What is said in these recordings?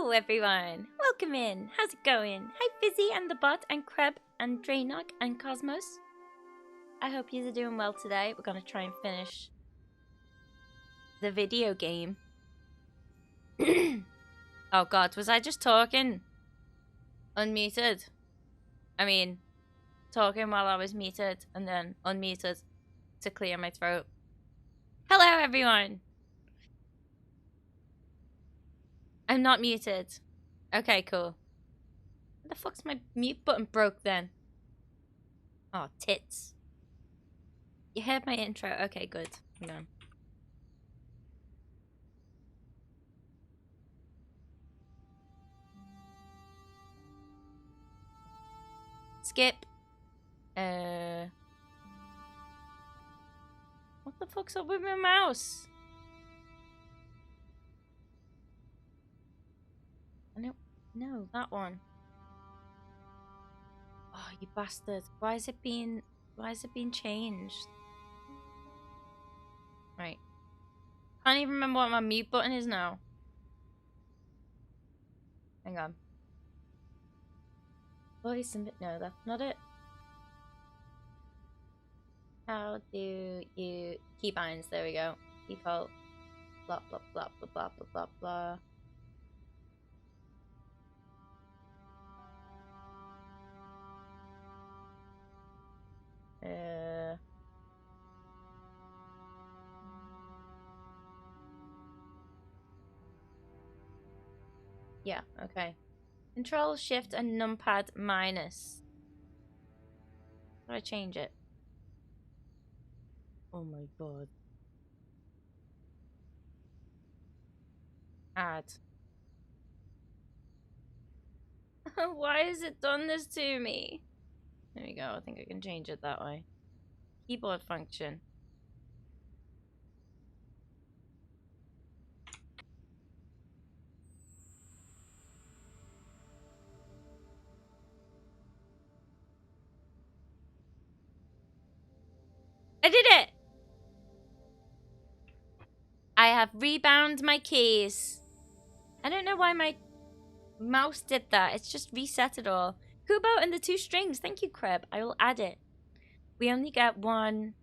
Hello everyone! Welcome in! How's it going? Hi Fizzy and the bot and Kreb and Draenok and Cosmos. I hope you are doing well today. We're gonna try and finish the video game. Oh god, was I just talking? Unmuted. I mean, talking while I was muted and then unmuted to clear my throat. Hello everyone! I'm not muted. Okay, cool. What the fuck's my mute button broke then? Oh, tits. You heard my intro. Okay, good. Hang on. Skip. What the fuck's up with my mouse? No, that one. Oh, you bastard. Why is it being changed? Right. Can't even remember what my mute button is now. Hang on. Voice and no, that's not it. How do you keybinds? There we go. Default. Blah blah blah blah blah blah blah blah. Yeah, okay. Control, Shift, and numpad minus. How do I change it? Oh my god. Add. Why has it done this to me? There we go. I think I can change it that way. Keyboard function. I did it! I have rebound my keys. I don't know why my mouse did that. It's just reset it all. Kubo and the 2 strings. Thank you, Kreb. I will add it. We only get one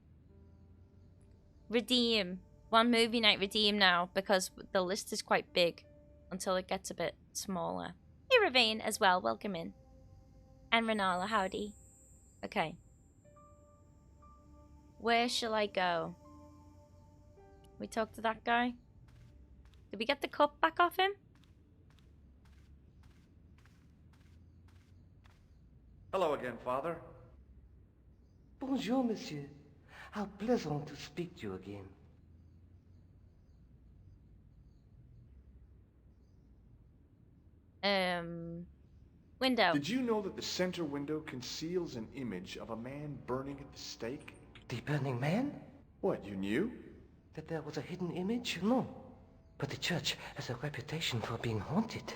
redeem. One movie night redeem now because the list is quite big until it gets a bit smaller. Hey, Ravane as well. Welcome in. And Renala, howdy. Okay. Where shall I go? We talk to that guy? Did we get the cup back off him? Hello again, Father. Bonjour, monsieur. How pleasant to speak to you again. Window. Did you know that the center window conceals an image of a man burning at the stake? The burning man? What, you knew? That there was a hidden image? No. But the church has a reputation for being haunted.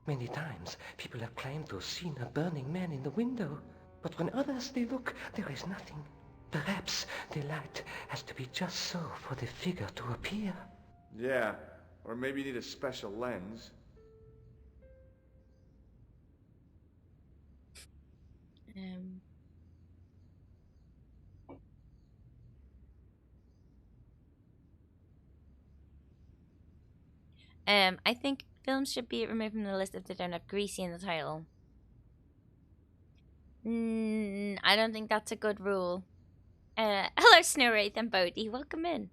Many times, people have claimed to have seen a burning man in the window. But when others they look, there is nothing. Perhaps the light has to be just so for the figure to appear. Yeah, or maybe you need a special lens. I think films should be removed from the list if they don't have greasy in the title. I don't think that's a good rule. Hello, Snowwraith and Bodhi. Welcome in.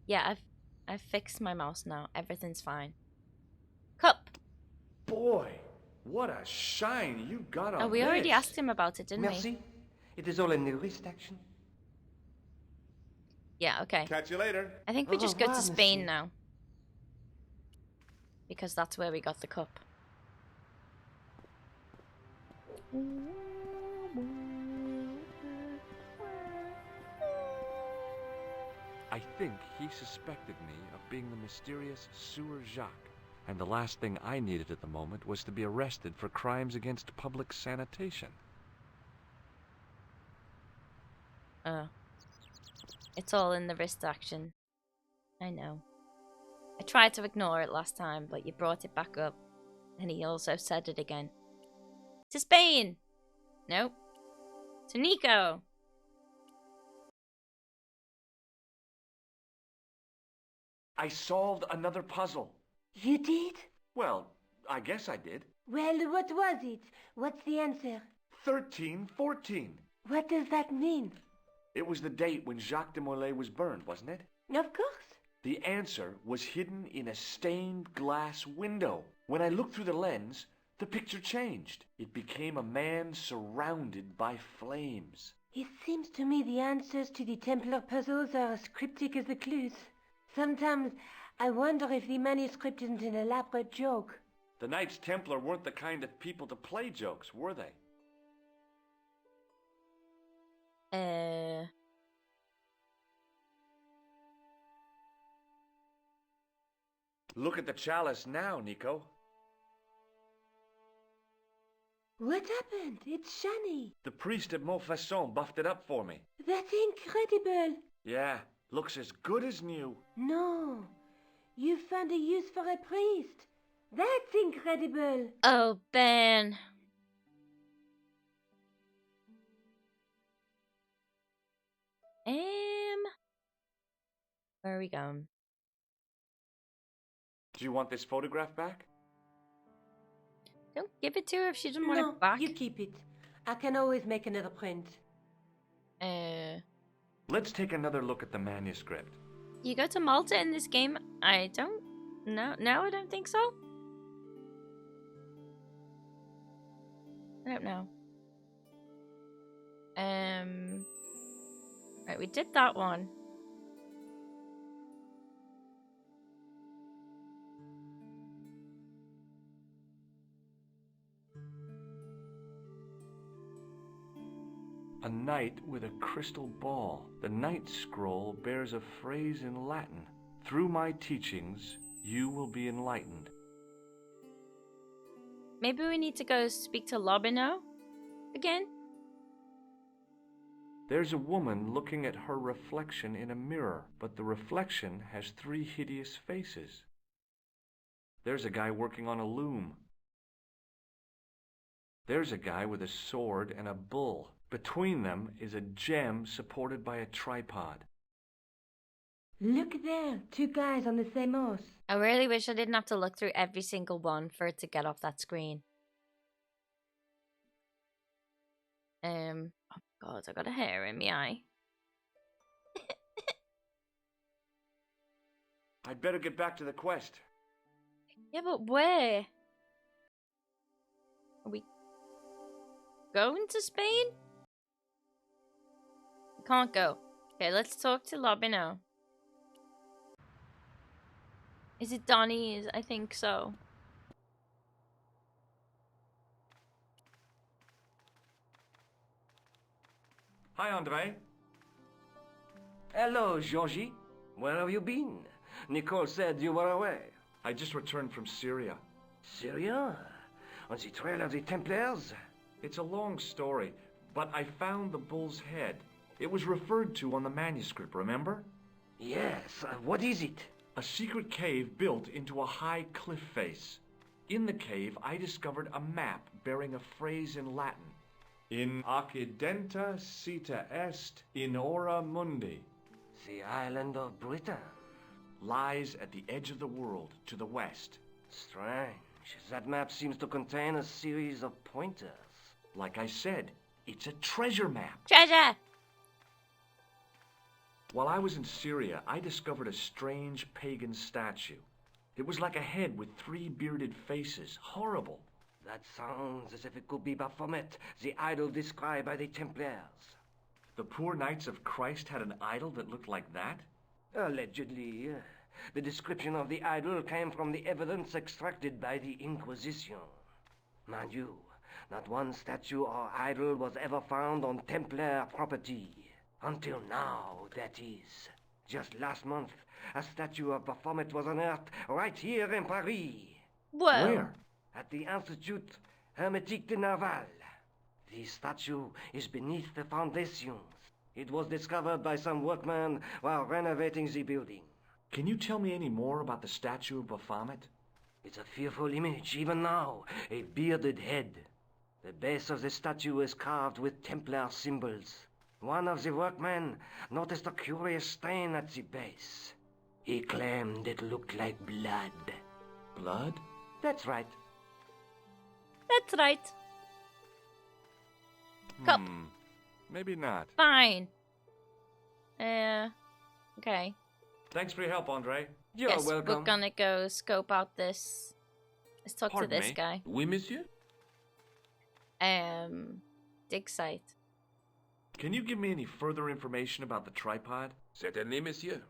Yeah, I've fixed my mouse now. Everything's fine. Cup. Boy, what a shine you got on Oh, we already asked him about it, didn't Merci. It is all in the wrist action. Yeah, okay. Catch you later. I think we just go to Spain monsieur. now. Because that's where we got the cup. I think he suspected me of being the mysterious Sewer Jacques, and the last thing I needed at the moment was to be arrested for crimes against public sanitation. It's It's all in the wrist action. I know. I tried to ignore it last time, but you brought it back up. And he also said it again. To Spain! Nope. To Nico! I solved another puzzle. You did? Well, I guess I did. Well, what was it? What's the answer? 1314. What does that mean? It was the date when Jacques de Molay was burned, wasn't it? Of course. The answer was hidden in a stained glass window. When I looked through the lens, the picture changed. It became a man surrounded by flames. It seems to me the answers to the Templar puzzles are as cryptic as the clues. Sometimes I wonder if the manuscript isn't an elaborate joke. The Knights Templar weren't the kind of people to play jokes, were they? Look at the chalice now, Nico. What happened? It's shiny. The priest at Montfaucon buffed it up for me. That's incredible. Yeah, looks as good as new. No, you found a use for a priest. That's incredible. Oh, Ben. Where are we going? Do you want this photograph back? Don't give it to her if she doesn't want No, it back. you keep it. I can always make another print. Let's take another look at the manuscript. You go to Malta in this game? I don't know. No, I don't think so. I don't know. Right, we did that one. A knight with a crystal ball. The knight's scroll bears a phrase in Latin. Through my teachings, you will be enlightened. Maybe we need to go speak to Lobino again? There's a woman looking at her reflection in a mirror, but the reflection has 3 hideous faces. There's a guy working on a loom. There's a guy with a sword and a bull. Between them is a gem supported by a tripod. Look there, 2 guys on the same horse. I really wish I didn't have to look through every single one for it to get off that screen. Oh god, I got a hair in my eye. I'd better get back to the quest. Yeah, but where? Are we going to Spain? We can't go. Okay, let's talk to Lobino. Is it Donnie's? I think so. Hi, Andre. Hello, Georgie. Where have you been? Nicole said you were away. I just returned from Syria. Syria? On the trail of the Templars? It's a long story, but I found the bull's head. It was referred to on the manuscript, remember? Yes. What is it? A secret cave built into a high cliff face. In the cave, I discovered a map bearing a phrase in Latin. In accidenta cita est in ora mundi. The island of Britain. Lies at the edge of the world, to the west. Strange. That map seems to contain a series of pointers. Like I said, it's a treasure map. Treasure! While I was in Syria, I discovered a strange pagan statue. It was like a head with 3 bearded faces. Horrible. That sounds as if it could be Baphomet, the idol described by the Templars. The poor Knights of Christ had an idol that looked like that? Allegedly. The description of the idol came from the evidence extracted by the Inquisition. Mind you, not one statue or idol was ever found on Templar property. Until now, that is. Just last month, a statue of Baphomet was unearthed right here in Paris. Whoa. Where? At the Institut Hermétique de Naval. The statue is beneath the foundations. It was discovered by some workmen while renovating the building. Can you tell me any more about the statue of Baphomet? It's a fearful image, even now. A bearded head. The base of the statue is carved with Templar symbols. One of the workmen noticed a curious stain at the base. He claimed it looked like blood. Blood? That's right. That's right. Cup. Maybe not. Fine. Okay. Thanks for your help, Andre. You're Guess welcome. we're gonna go scope out this. Let's talk Pardon to this me? guy. Oui, monsieur? Dig site. Can you give me any further information about the tripod? Certainly, monsieur.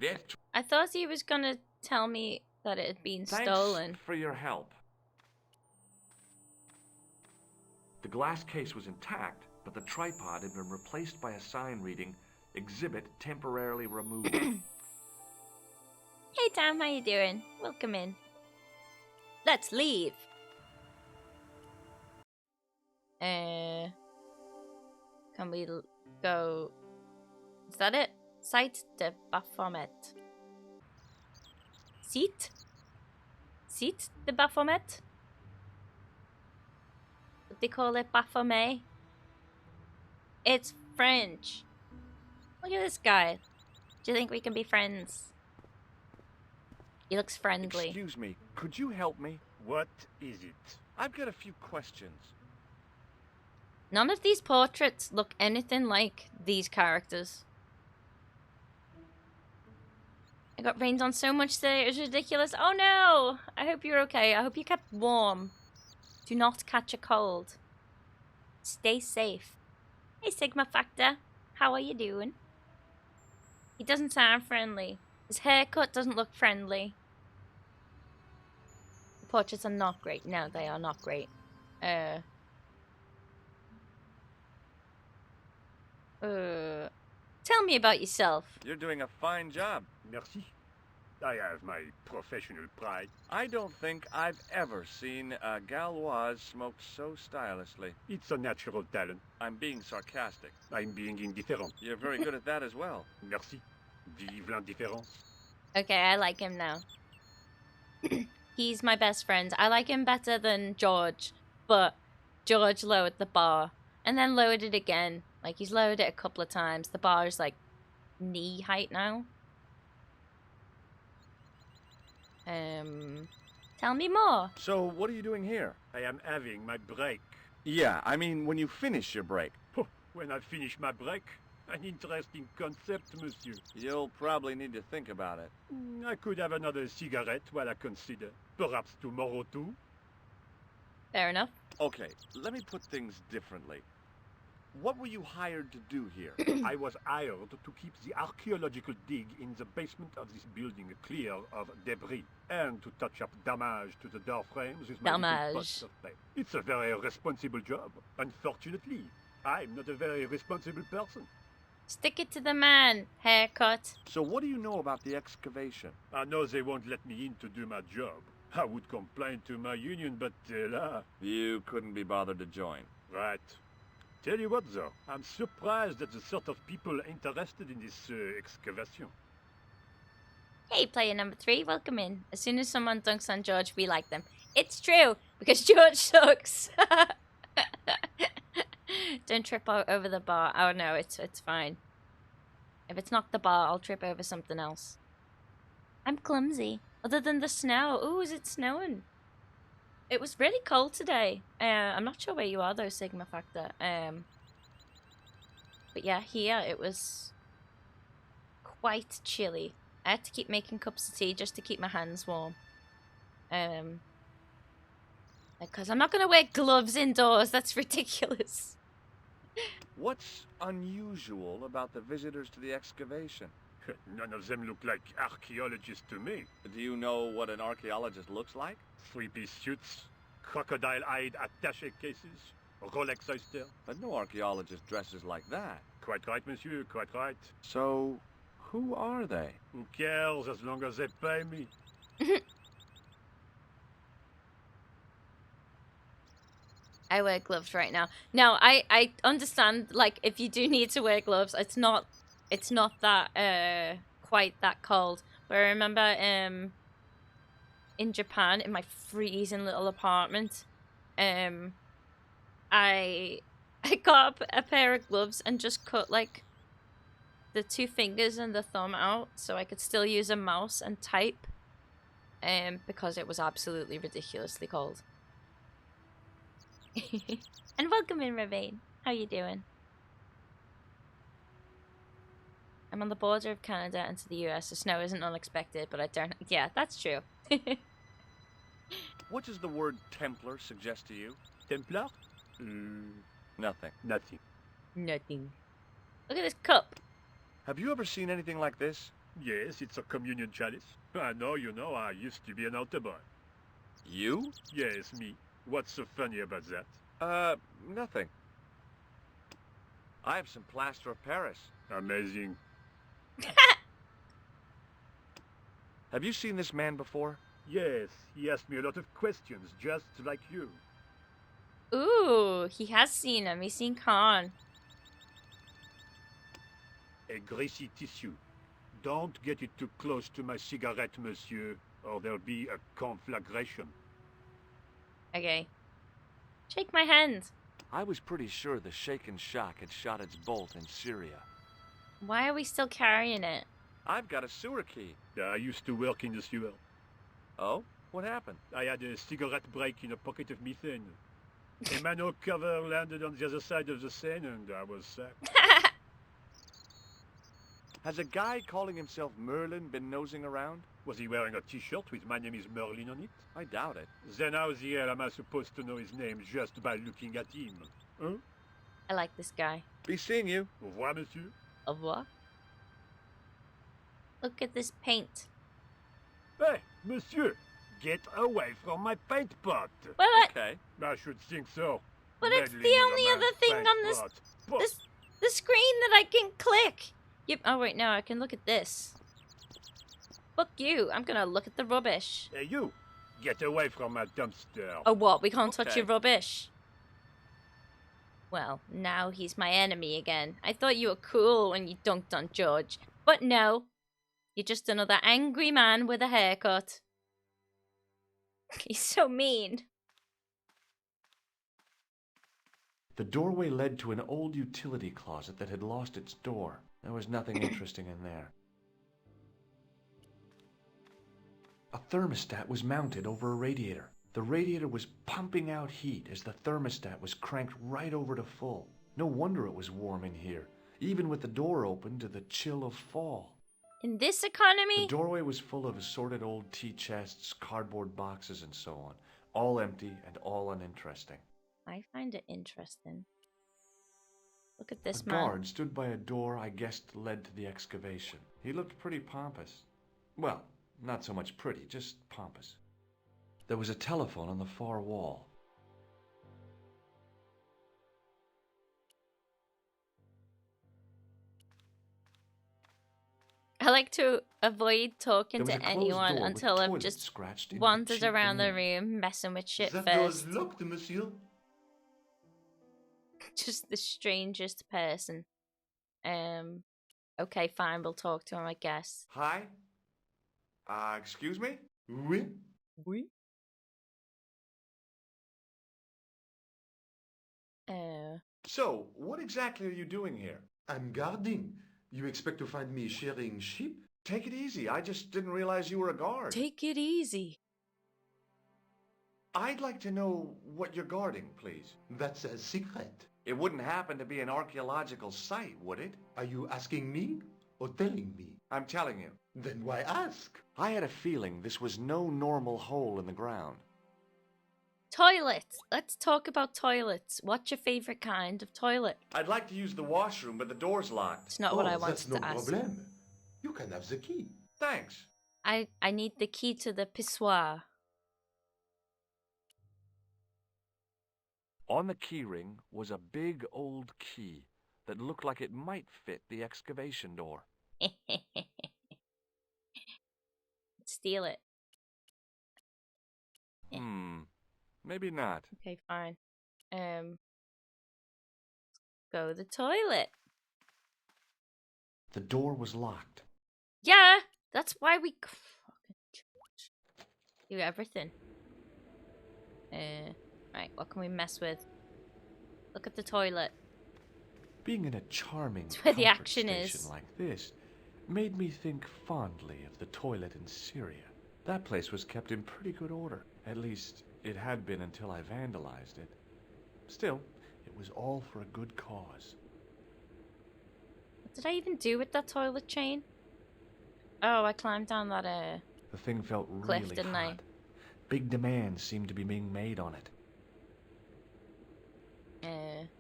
That I thought he was gonna tell me that it had been Thanks stolen. for your help. The glass case was intact, but the tripod had been replaced by a sign reading, "Exhibit temporarily removed." Hey Tom, how you doing? Welcome in. Let's leave. Can we go? Is that it? Site de Baphomet. Seat de Baphomet? What they call it, Baphomet? It's French. Look at this guy. Do you think we can be friends? He looks friendly. Excuse me, could you help me? What is it? I've got a few questions. None of these portraits look anything like these characters. I got rained on so much today, it was ridiculous. Oh no! I hope you're okay. I hope you kept warm. Do not catch a cold. Stay safe. Hey Sigma Factor, how are you doing? He doesn't sound friendly. His haircut doesn't look friendly. The portraits are not great. No, they are not great. Tell me about yourself. You're doing a fine job. Merci. I have my professional pride. I don't think I've ever seen a Gauloise smoked so stylishly. It's a natural talent. I'm being sarcastic. I'm being indifferent. You're very good at that as well. Merci. Vive l'indifférence. Okay, I like him now. He's my best friend. I like him better than George, but George lowered the bar and then lowered it again. Like, he's lowered it a couple of times. The bar is like knee height now. Tell me more. So, what are you doing here? I am having my break. Yeah, I mean, when you finish your break. When I finish my break, an interesting concept, monsieur. You'll probably need to think about it. I could have another cigarette while I consider. Perhaps tomorrow too. Fair enough. Okay, let me put things differently. What were you hired to do here? I was hired to keep the archaeological dig in the basement of this building clear of debris and to touch up damage to the door frames with my little pots of paint. It's a very responsible job. Unfortunately, I'm not a very responsible person. Stick it to the man. Haircut. So what do you know about the excavation? I know they won't let me in to do my job. I would complain to my union, but You couldn't be bothered to join. Right. Tell you what, though, I'm surprised at the sort of people interested in this excavation. Hey, player number 3, welcome in. As soon as someone dunks on George, we like them. It's true, because George sucks. Don't trip over the bar. Oh no, it's fine. If it's not the bar, I'll trip over something else. I'm clumsy. Other than the snow. Ooh, is it snowing? It was really cold today. I'm not sure where you are though, Sigma Factor. But yeah, here it was quite chilly. I had to keep making cups of tea just to keep my hands warm. Because I'm not going to wear gloves indoors. That's ridiculous. What's unusual about the visitors to the excavation? None of them look like archaeologists to me. Do you know what an archaeologist looks like? Three-piece suits, crocodile-eyed attaché cases, Rolex oyster. But no archaeologist dresses like that. Quite right, monsieur, quite right. So, who are they? Who cares as long as they pay me? I wear gloves right now. Now, I understand, like, if you do need to wear gloves, it's not that, quite that cold. But I remember, in Japan, in my freezing little apartment, I got a pair of gloves and just cut, like, the 2 fingers and the thumb out so I could still use a mouse and type, because it was absolutely ridiculously cold. And welcome in, Ravine. How you doing? I'm on the border of Canada and to the US. The snow isn't unexpected, but I don't... Yeah, that's true. What does the word Templar suggest to you? Templar? Nothing. Nothing. Nothing. Look at this cup. Have you ever seen anything like this? Yes, it's a communion chalice. I know, you know, I used to be an altar boy. You? Yes, me. What's so funny about that? Nothing. I have some plaster of Paris. Amazing. Have you seen this man before? Yes, he asked me a lot of questions, just like you. Ooh, he has seen him. He's seen Khan. A greasy tissue. Don't get it too close to my cigarette, monsieur, or there'll be a conflagration. Okay. Shake my hand. I was pretty sure the shaken shock had shot its bolt in Syria. Why are we still carrying it? I've got a sewer key. I used to work in the sewer. Oh? What happened? I had a cigarette break in a pocket of methane. A manhole cover landed on the other side of the Seine and I was sacked. Has a guy calling himself Merlin been nosing around? Was he wearing a t-shirt with "My name is Merlin" on it? I doubt it. Then how the hell am I supposed to know his name just by looking at him? Huh? I like this guy. Be seeing you. Au revoir, monsieur. Au revoir. Look at this paint. Hey, monsieur! Get away from my paint pot! Well, Okay. I should think so. but it's Meddling the with a only man's other thing paint on this, pot. Pot. the screen that I can click. Yep. Oh wait, no, I can look at this. Fuck you. I'm gonna look at the rubbish. Hey, you! Get away from my dumpster. Oh, what? We can't touch Okay. your rubbish? Well, now he's my enemy again. I thought you were cool when you dunked on George. But no. You're just another angry man with a haircut. He's so mean. The doorway led to an old utility closet that had lost its door. There was nothing interesting in there. A thermostat was mounted over a radiator. The radiator was pumping out heat as the thermostat was cranked right over to full. No wonder it was warm in here, even with the door open to the chill of fall. In this The economy? doorway was full of assorted old tea chests, cardboard boxes, and so on. All empty and all uninteresting. I find it interesting. Look at this A man. guard stood by a door I guessed led to the excavation. He looked pretty pompous. Well, not so much pretty, just pompous. There was a telephone on the far wall. I like to avoid talking There was to a closed anyone door with until I've toilet just scratched into wandered cheap around the veneer. room messing with shit That door first. is locked, monsieur. Just the strangest person. Okay, fine, we'll talk to him, I guess. Hi? Excuse me? Oui. Oui. So, what exactly are you doing here? I'm guarding. You expect to find me shearing sheep? Take it easy. I just didn't realize you were a guard. Take it easy. I'd like to know what you're guarding, please. That's a secret. It wouldn't happen to be an archaeological site, would it? Are you asking me or telling me? I'm telling you. Then why ask? I had a feeling this was no normal hole in the ground. Toilets. Let's talk about toilets. What's your favorite kind of toilet? I'd like to use the washroom, but the door's locked. It's not what I that's wanted no to ask. problem. You can have the key. Thanks. I need the key to the pissoir. On the keyring was a big old key that looked like it might fit the excavation door. Steal it. Maybe not. Okay, fine. Go to the toilet. The door was locked. Yeah, that's why we do everything. Right, what can we mess with? Look at the toilet. Being in a charming It's where the comfort action station is. like this made me think fondly of the toilet in Syria. That place was kept in pretty good order. At least, it had been until I vandalized it. Still, it was all for a good cause. What did I even do with that toilet chain? Oh, I climbed down that The thing felt cliff, really didn't I? hot. Big demands seemed to be being made on it.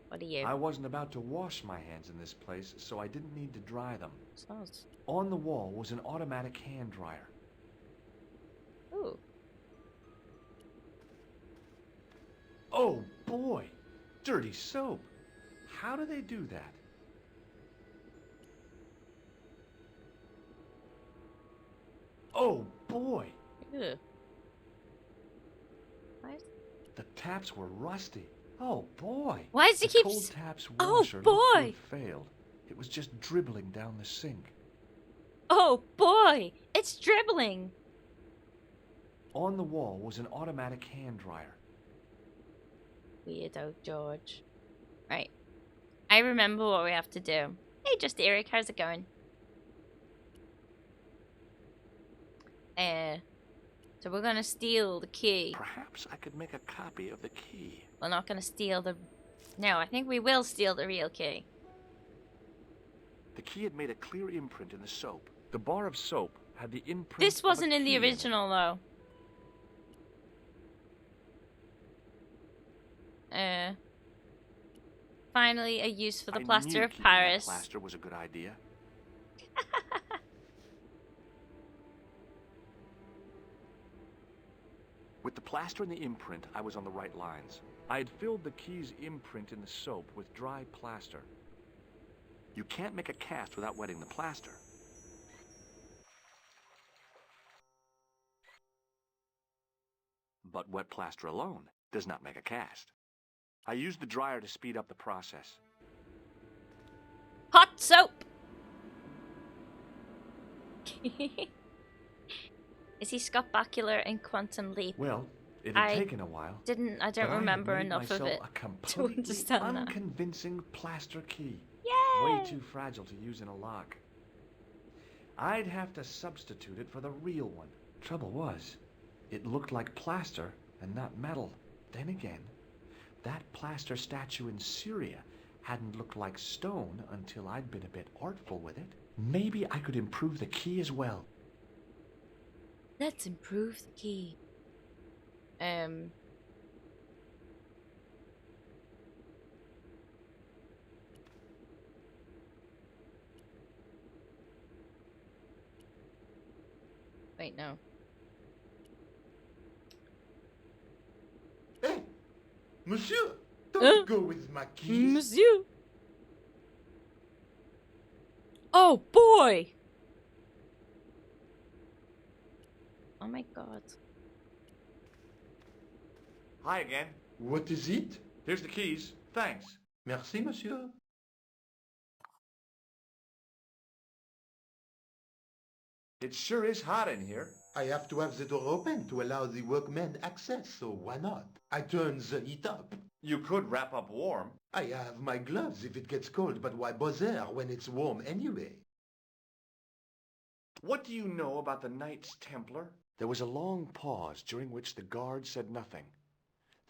What are you? I wasn't about to wash my hands in this place, so I didn't need to dry them. Soz. On the wall was an automatic hand dryer. Ooh. Oh boy! Dirty soap! How do they do that? Oh boy! Ew. What? The taps were rusty. Oh boy! Why does he the keep cold taps Oh, washer looked to boy! have failed. It was just dribbling down the sink. Oh boy! It's dribbling! On the wall was an automatic hand dryer. Weirdo George. Right. I remember what we have to do. Hey, just Eric, how's it going? So we're gonna steal the key. Perhaps I could make a copy of the key. We're not gonna steal the... No, I think we will steal the real key. The key had made a clear imprint in the soap. The bar of soap had the imprint. This wasn't of a in the key it. original, though. Finally, a use for the plaster of keeping Paris. that plaster was a good idea. With the plaster and the imprint, I was on the right lines. I had filled the key's imprint in the soap with dry plaster. You can't make a cast without wetting the plaster. But wet plaster alone does not make a cast. I used the dryer to speed up the process. Hot soap! Is he Scott Bakula in Quantum Leap? Well, it had taken a while. I don't remember enough of it a to completely understand that. unconvincing plaster key. Yay! Way too fragile to use in a lock. I'd have to substitute it for the real one. Trouble was, it looked like plaster and not metal. Then again, that plaster statue in Syria hadn't looked like stone until I'd been a bit artful with it. Maybe I could improve the key as well. Let's improve the key. Wait, no. Hey, monsieur, don't go with my keys. Monsieur! Oh boy! Oh my god. Hi again. What is it? Here's the keys. Thanks. Merci, monsieur. It sure is hot in here. I have to have the door open to allow the workmen access, so why not? I turn the heat up. You could wrap up warm. I have my gloves if it gets cold, but why bother when it's warm anyway? What do you know about the Knights Templar? There was a long pause during which the guard said nothing.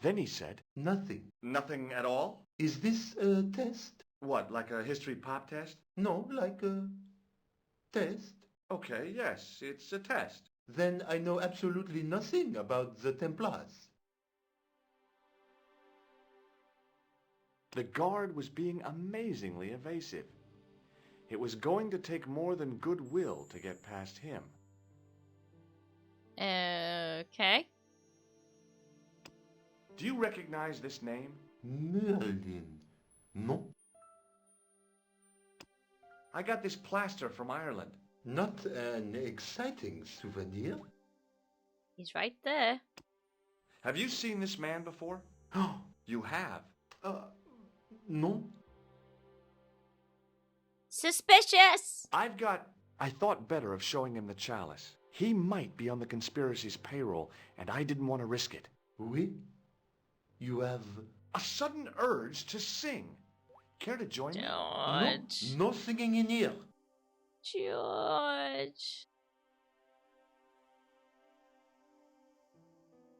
Then he said, Nothing. Nothing at all? Is this a test? What, like a history pop test? No, like a test. Okay, yes, it's a test. Then I know absolutely nothing about the Templars. The guard was being amazingly evasive. It was going to take more than goodwill to get past him. Okay. Do you recognize this name? Merlin. No, I got this plaster from Ireland. not an exciting souvenir. He's right there. Have you seen this man before? Oh, You have? No. Suspicious! I thought better of showing him the chalice. He might be on the conspiracy's payroll, and I didn't want to risk it. Oui? You have... A sudden urge to sing. Care to join me? George. No singing in here. George.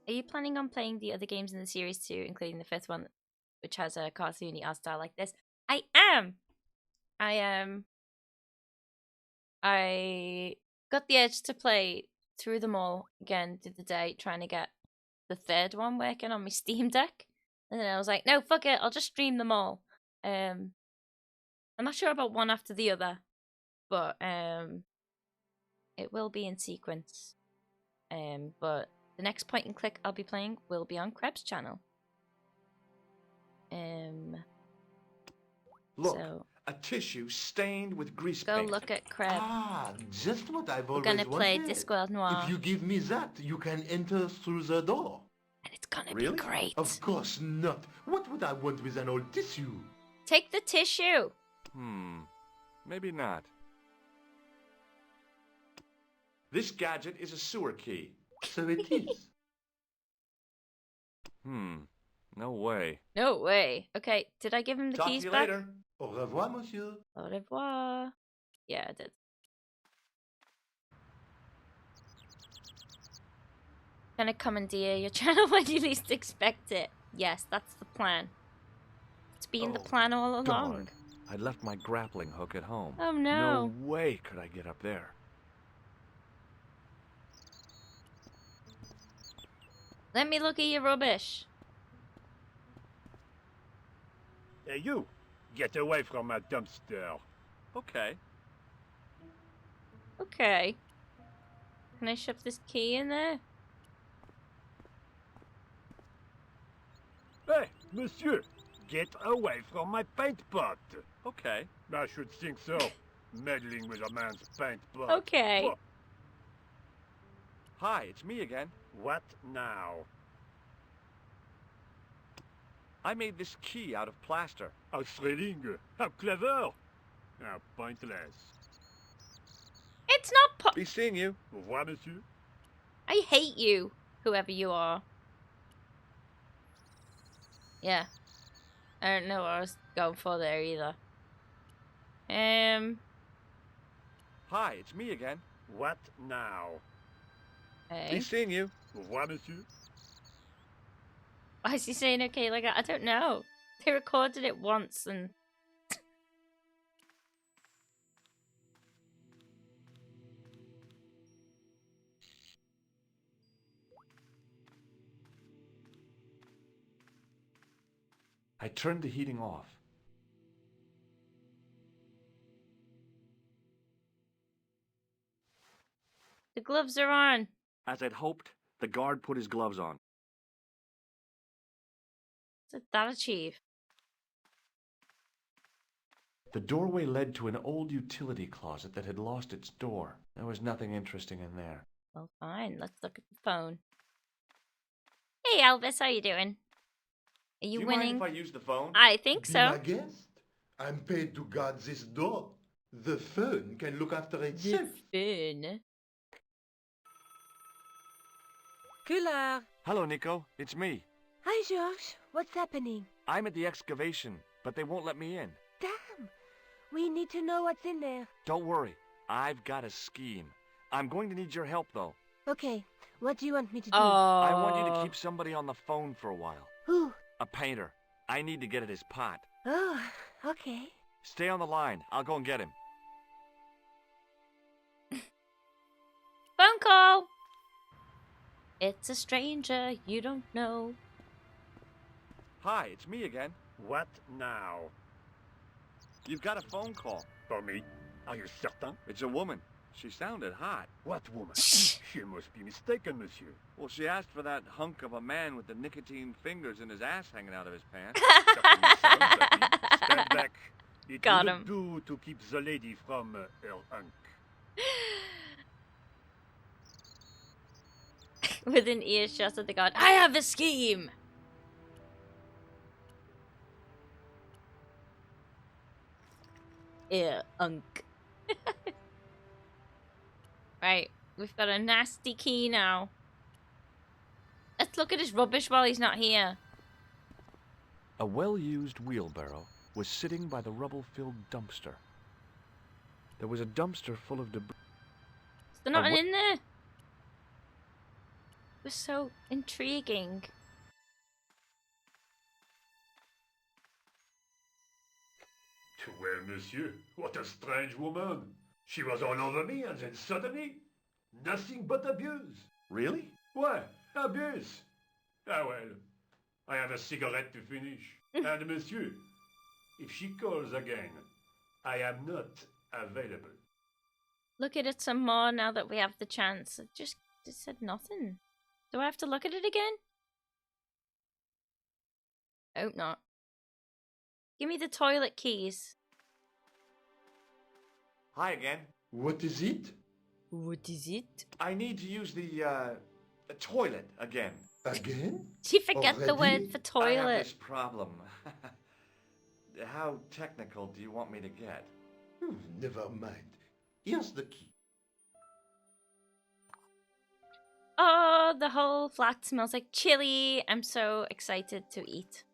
Are you planning on playing the other games in the series too, including the fifth one, which has a cartoony art style like this? I am. I got the edge to play through them all again the other day, trying to get the third one working on my Steam Deck. And then I was like, no, fuck it, I'll just stream them all. I'm not sure about one after the other, but it will be in sequence. But the next point and click I'll be playing will be on Krebs' channel. Look, so a tissue stained with grease go paint. look at Krebs. Ah, just what I've We're always gonna play wanted. Discworld Noir, If you give me that, you can enter through the door. and it's gonna Really? be great. Of course not. What would I want with an old tissue? Take the tissue. Maybe not. This gadget is a sewer key. So it is. No way. No way. Okay, did I give him the Talk keys to you back? later. Au revoir, monsieur. Au revoir. Yeah, I did. Gonna commandeer your channel when you least expect it. Yes, that's the plan. It's been the Oh, plan all along. Darn. I'd left my grappling hook at home. Oh no. No way could I get up there. Let me look at your rubbish. Hey, you! Get away from my dumpster. Okay. Okay. Can I shove this key in there? Hey, monsieur! Get away from my paint pot! Okay. I should think so. Meddling with a man's paint pot. Okay. Wha- Hi, it's me again. What now? I made this key out of plaster. How thrilling! How clever! How pointless. It's not Be seeing you. Au revoir, monsieur. I hate you, whoever you are. Yeah. I don't know what I was going for there either. Hi, it's me again. What now? Be Hey. seeing you. Au revoir, monsieur. Why is he saying okay like that? I don't know. They recorded it once and... I turned the heating off. The gloves are on. As I'd hoped, the guard put his gloves on. What did that achieve? The doorway led to an old utility closet that had lost its door. There was nothing interesting in there. Well, fine. Let's look at the phone. Hey, Elvis. How you doing? Are you Do you winning? mind if I use the phone? I think Be so. my guest. I'm paid to guard this door. The phone can look after itself. Fun. Cooler. Hello, Nico. It's me. Hi, George. What's happening? I'm at the excavation, but they won't let me in. Damn. We need to know what's in there. Don't worry. I've got a scheme. I'm going to need your help, though. Okay. What do you want me to do? I want you to keep somebody on the phone for a while. Who? A painter. I need to get at his pot. Oh, okay. Stay on the line. I'll go and get him. Phone call. It's a stranger you don't know. Hi, it's me again. What now? You've got a phone call. For me? Are you certain? It's a woman. She sounded hot. What woman? She must be mistaken, monsieur. Well, she asked for that hunk of a man with the nicotine fingers and his ass hanging out of his pants. Certainly sounds like it. Stand back. It Got will him. do to keep the lady from her hunk. Within earshot of the god, I have a scheme. Unk. Right, we've got a nasty key now. Let's look at his rubbish while he's not here. A well-used wheelbarrow was sitting by the rubble-filled dumpster. There was a dumpster full of debris. Is there nothing in there? It was so intriguing. Well, monsieur, what a strange woman. She was all over me and then suddenly, nothing but abuse. Really? Why, abuse? Ah well, I have a cigarette to finish. And monsieur, if she calls again, I am not available. Look at it some more now that we have the chance. It just said nothing. Do I have to look at it again? Hope not. Give me the toilet keys. Hi again. What is it? What is it? I need to use the toilet again. Again? She forget the Already? word for I have toilet. this problem. How technical do you want me to get? Never mind. Here's the key. Oh, the whole flat smells like chili. I'm so excited to eat.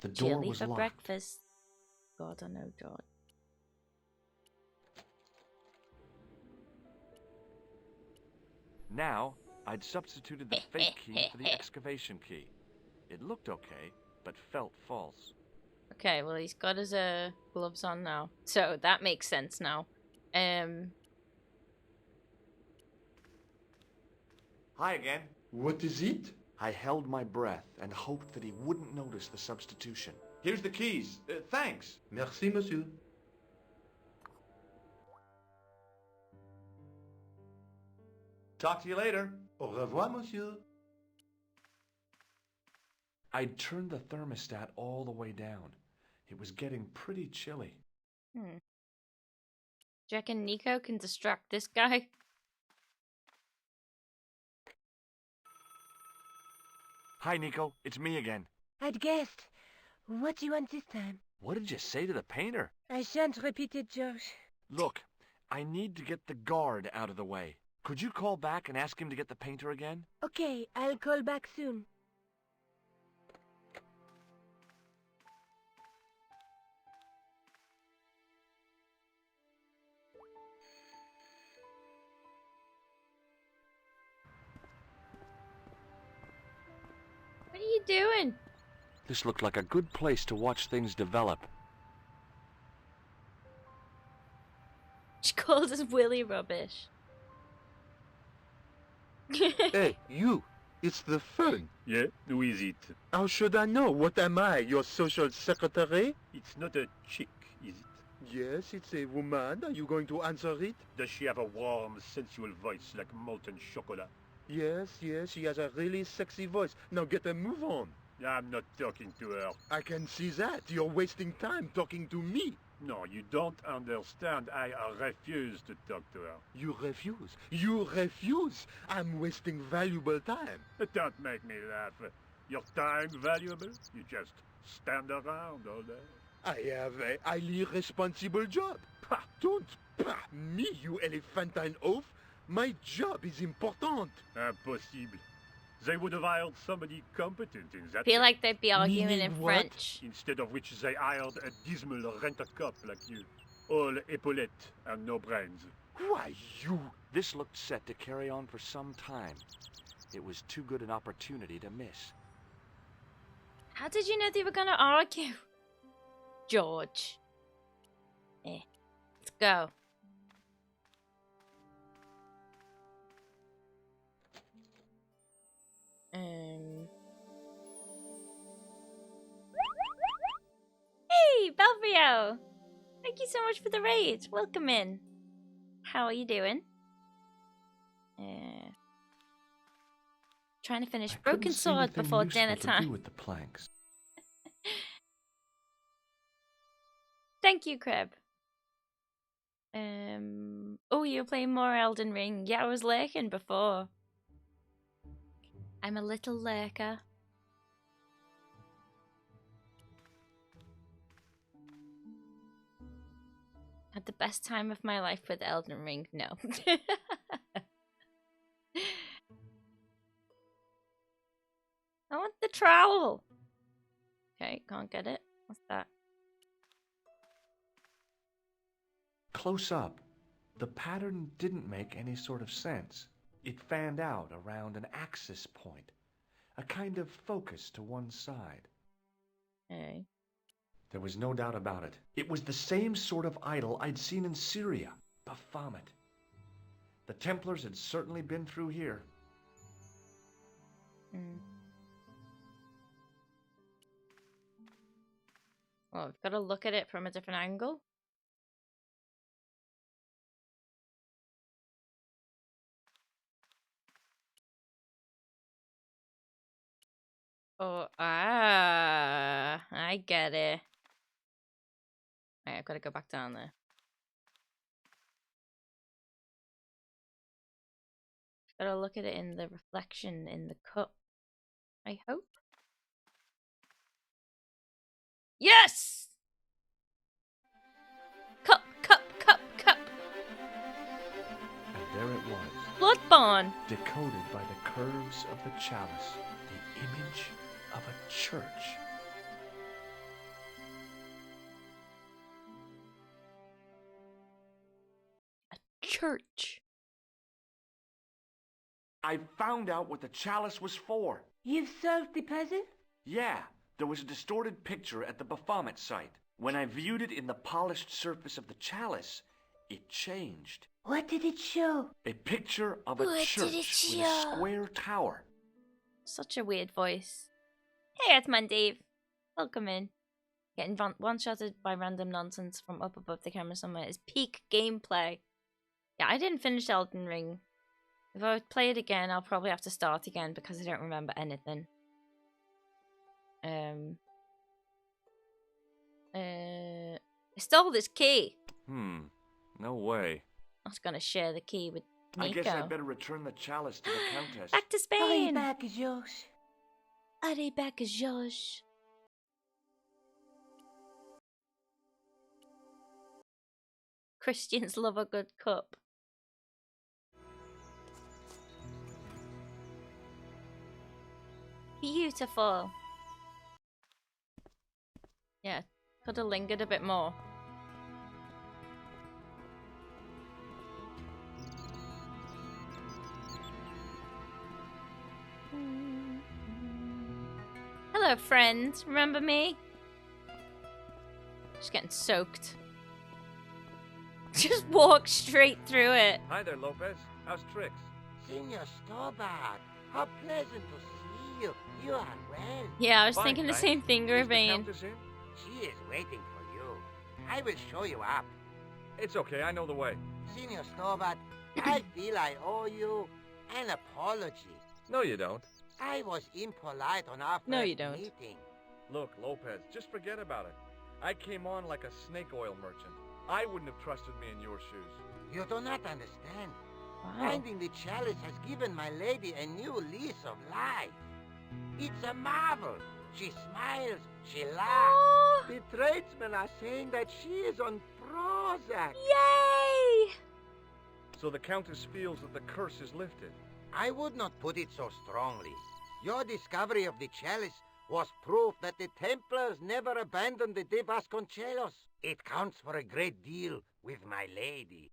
The door Chili was for locked. breakfast. God, I know, George. Now, I'd substituted the fake key for the excavation key. It looked okay, but felt false. Okay, well, he's got his gloves on now. So that makes sense now. Hi again. What is it? I held my breath and hoped that he wouldn't notice the substitution. Here's the keys. Thanks. Merci, monsieur. Talk to you later. Au revoir, monsieur. I'd turned the thermostat all the way down. It was getting pretty chilly. Do you reckon Nico can distract this guy? Hi, Nico. It's me again. I'd guessed. What do you want this time? What did you say to the painter? I shan't repeat it, George. Look, I need to get the guard out of the way. Could you call back and ask him to get the painter again? Okay, I'll call back soon. What are you doing? This looked like a good place to watch things develop. She called us willy rubbish. Hey, you. It's the fun. Yeah, who is it? How should I know? What am I, your social secretary? It's not a chick, is it? Yes, it's a woman. Are you going to answer it? Does she have a warm, sensual voice like molten chocolate? Yes, she has a really sexy voice. Now get a move on. I'm not talking to her. I can see that. You're wasting time talking to me. No, you don't understand. I refuse to talk to her. You refuse. You refuse. I'm wasting valuable time. Don't make me laugh. Your time valuable? You just stand around all day. I have a highly responsible job. Pah, don't pah me, you elephantine oaf. My job is important. Impossible. They would have hired somebody competent in that. I feel like they'd be arguing Meaning in what? French. Instead of which they hired a dismal rent-a-cop like you. All epaulettes and no brains. Why, you... This looked set to carry on for some time. It was too good an opportunity to miss. How did you know they were gonna argue? George. Let's go. Hey, Belvio! Thank you so much for the raid. Welcome in. How are you doing? Trying to finish I Broken couldn't see Sword anything before useful dinner to do time. with the planks. Thank you, Creb. Oh, you're playing more Elden Ring. Yeah, I was lurking before. I'm a little lurker. Had the best time of my life with Elden Ring. No. I want the trowel. Okay, can't get it. What's that? Close up, the pattern didn't make any sort of sense. It fanned out around an axis point, a kind of focus to one side. Okay. There was no doubt about it. It was the same sort of idol I'd seen in Syria, Baphomet. The Templars had certainly been through here. Well, I've got to look at it from a different angle. Oh, I get it. Right, I've got to go back down there. Gotta look at it in the reflection in the cup. I hope. Yes! Cup, cup, cup, cup. And there it was, Bloodborne. decoded by the curves of the chalice, the image of a church. Church. I found out what the chalice was for. You've solved the puzzle? Yeah, there was a distorted picture at the Baphomet site. When I viewed it in the polished surface of the chalice, it changed. What did it show? A picture of a What did church it with a show? square tower. Such a weird voice. Hey, it's man Dave. Welcome in. Getting one-shotted by random nonsense from up above the camera somewhere is peak gameplay. Yeah, I didn't finish Elden Ring. If I play it again, I'll probably have to start again because I don't remember anything. I stole this key. No way. I was gonna share the key with Nico. I guess I better return the chalice to the Countess. Back to Hurry Spain. back, Josh. Hurry back, Josh. Christians love a good cup. Beautiful. Yeah, could have lingered a bit more. Hello, friend. Remember me? Just getting soaked. Just walk straight through it. Hi there, Lopez. How's tricks? Senor Stobart, how pleasant to see you. You are well. Yeah, I was Fine, thinking the thanks. same thing, Is the Irvine. Countess in? She is waiting for you. I will show you up. It's okay, I know the way. Senor Stobart, I feel I owe you an apology. No, you don't. I was impolite on our No, first you don't. meeting. Look, Lopez, just forget about it. I came on like a snake oil merchant. I wouldn't have trusted me in your shoes. You do not understand. Wow. Finding the chalice has given my lady a new lease of life. It's a marvel. She smiles, she laughs. Oh, The tradesmen are saying that she is on Prozac. yay! So the Countess feels that the curse is lifted. I would not put it so strongly. Your discovery of the chalice was proof that the Templars never abandoned the De Vasconcelos. It counts for a great deal with my lady.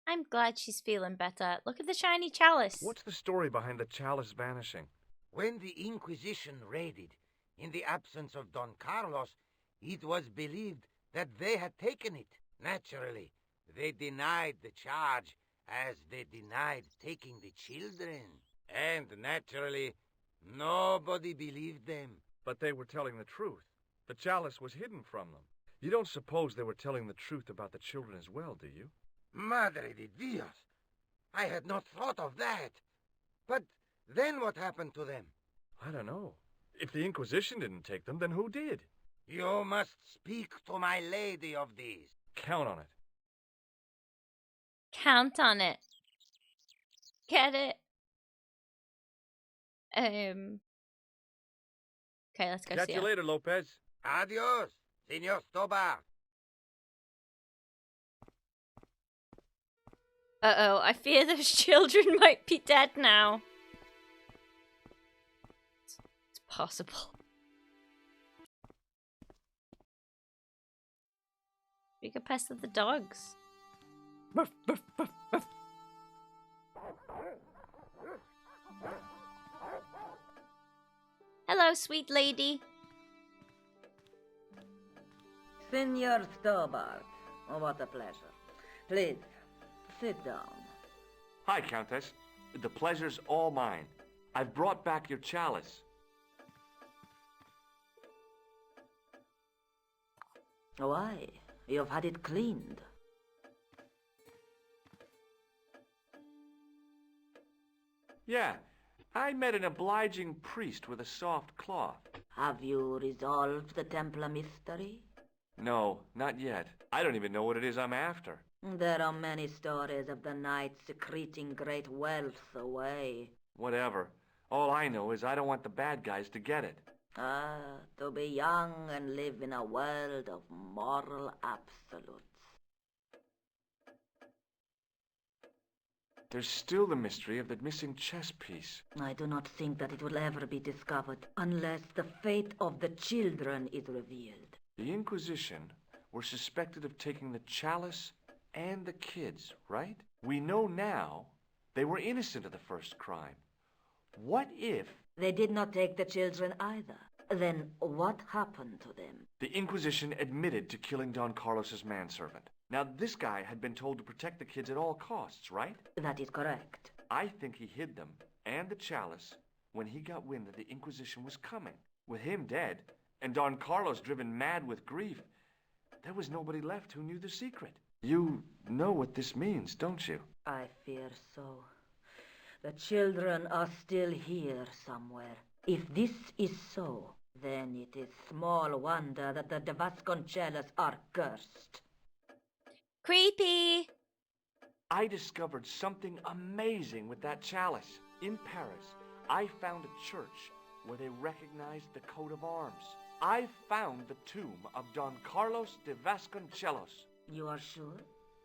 I'm glad she's feeling better. Look at the shiny chalice. What's the story behind the chalice vanishing? When the Inquisition raided, in the absence of Don Carlos, it was believed that they had taken it. Naturally, they denied the charge as they denied taking the children. And naturally, nobody believed them. But they were telling the truth. The chalice was hidden from them. You don't suppose they were telling the truth about the children as well, do you? Madre de Dios! I had not thought of that. But then what happened to them? I don't know. If the Inquisition didn't take them, then who did? You must speak to my lady of these. Count on it. Count on it. Get it? Okay, let's go Catch see you her. later, Lopez. Adios, Senor Stobart. Uh-oh, I fear those children might be dead now. It's possible. We could pester the dogs. Hello, sweet lady. Senor Stobart, oh, what a pleasure. Please, sit down. Hi, Countess. The pleasure's all mine. I've brought back your chalice. Why? You've had it cleaned. Yeah, I met an obliging priest with a soft cloth. Have you resolved the Templar mystery? No, not yet. I don't even know what it is I'm after. There are many stories of the knight secreting great wealth away. Whatever. All I know is I don't want the bad guys to get it. Ah, to be young and live in a world of moral absolutes. There's still the mystery of the missing chess piece. I do not think that it will ever be discovered unless the fate of the children is revealed. The Inquisition were suspected of taking the chalice and the kids, right? We know now they were innocent of the first crime. What if... They did not take the children either. Then what happened to them? The Inquisition admitted to killing Don Carlos's manservant. Now, this guy had been told to protect the kids at all costs, right? That is correct. I think he hid them and the chalice when he got wind that the Inquisition was coming. With him dead, and Don Carlos driven mad with grief, there was nobody left who knew the secret. You know what this means, don't you? I fear so. The children are still here somewhere. If this is so, then it is small wonder that the de Vasconcellos are cursed. Creepy! I discovered something amazing with that chalice. In Paris, I found a church where they recognized the coat of arms. I found the tomb of Don Carlos de Vasconcellos. You are sure?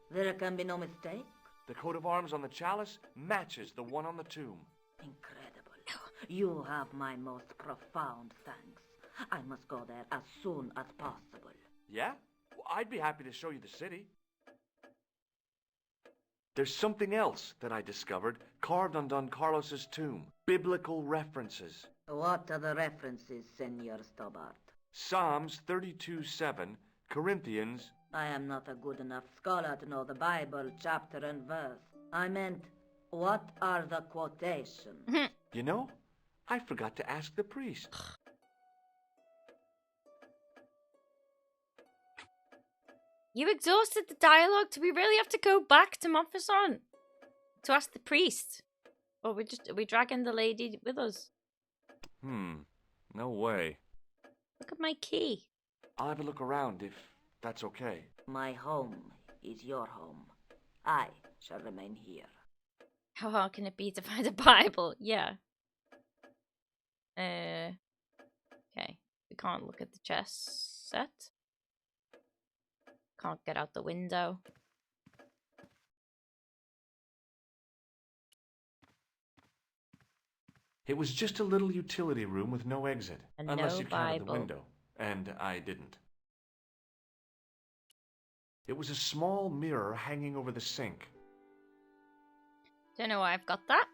There can be no mistake? The coat of arms on the chalice matches the one on the tomb. Incredible. You have my most profound thanks. I must go there as soon as possible. Yeah? Well, I'd be happy to show you the city. There's something else that I discovered carved on Don Carlos's tomb. Biblical references. What are the references, Senor Stobart? Psalms 32:7, Corinthians... I am not a good enough scholar to know the Bible chapter and verse. I meant, what are the quotations? You know, I forgot to ask the priest. You exhausted the dialogue. Do we really have to go back to Montfaucon to ask the priest? Or are we dragging the lady with us? No way. Look at my key. I'll have a look around if that's okay. My home is your home. I shall remain here. How hard can it be to find a Bible? Yeah. Okay. We can't look at the chess set. Can't get out the window. It was just a little utility room with no exit. And unless no you counted the Bible. window. And I didn't. It was a small mirror hanging over the sink. Don't know why I've got that.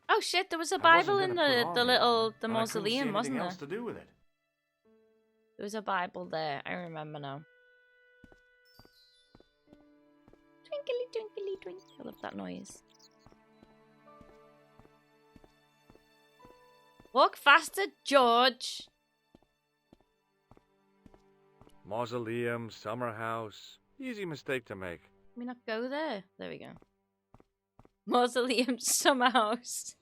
Oh shit, there was a Bible in the mausoleum, wasn't there? Else to do with it. There was a Bible there, I remember now. Twinkly, twinkly, twinkly. I love that noise. Walk faster, George! Mausoleum, summer house. Easy mistake to make. Can we not go there? There we go. Mausoleum, summer house.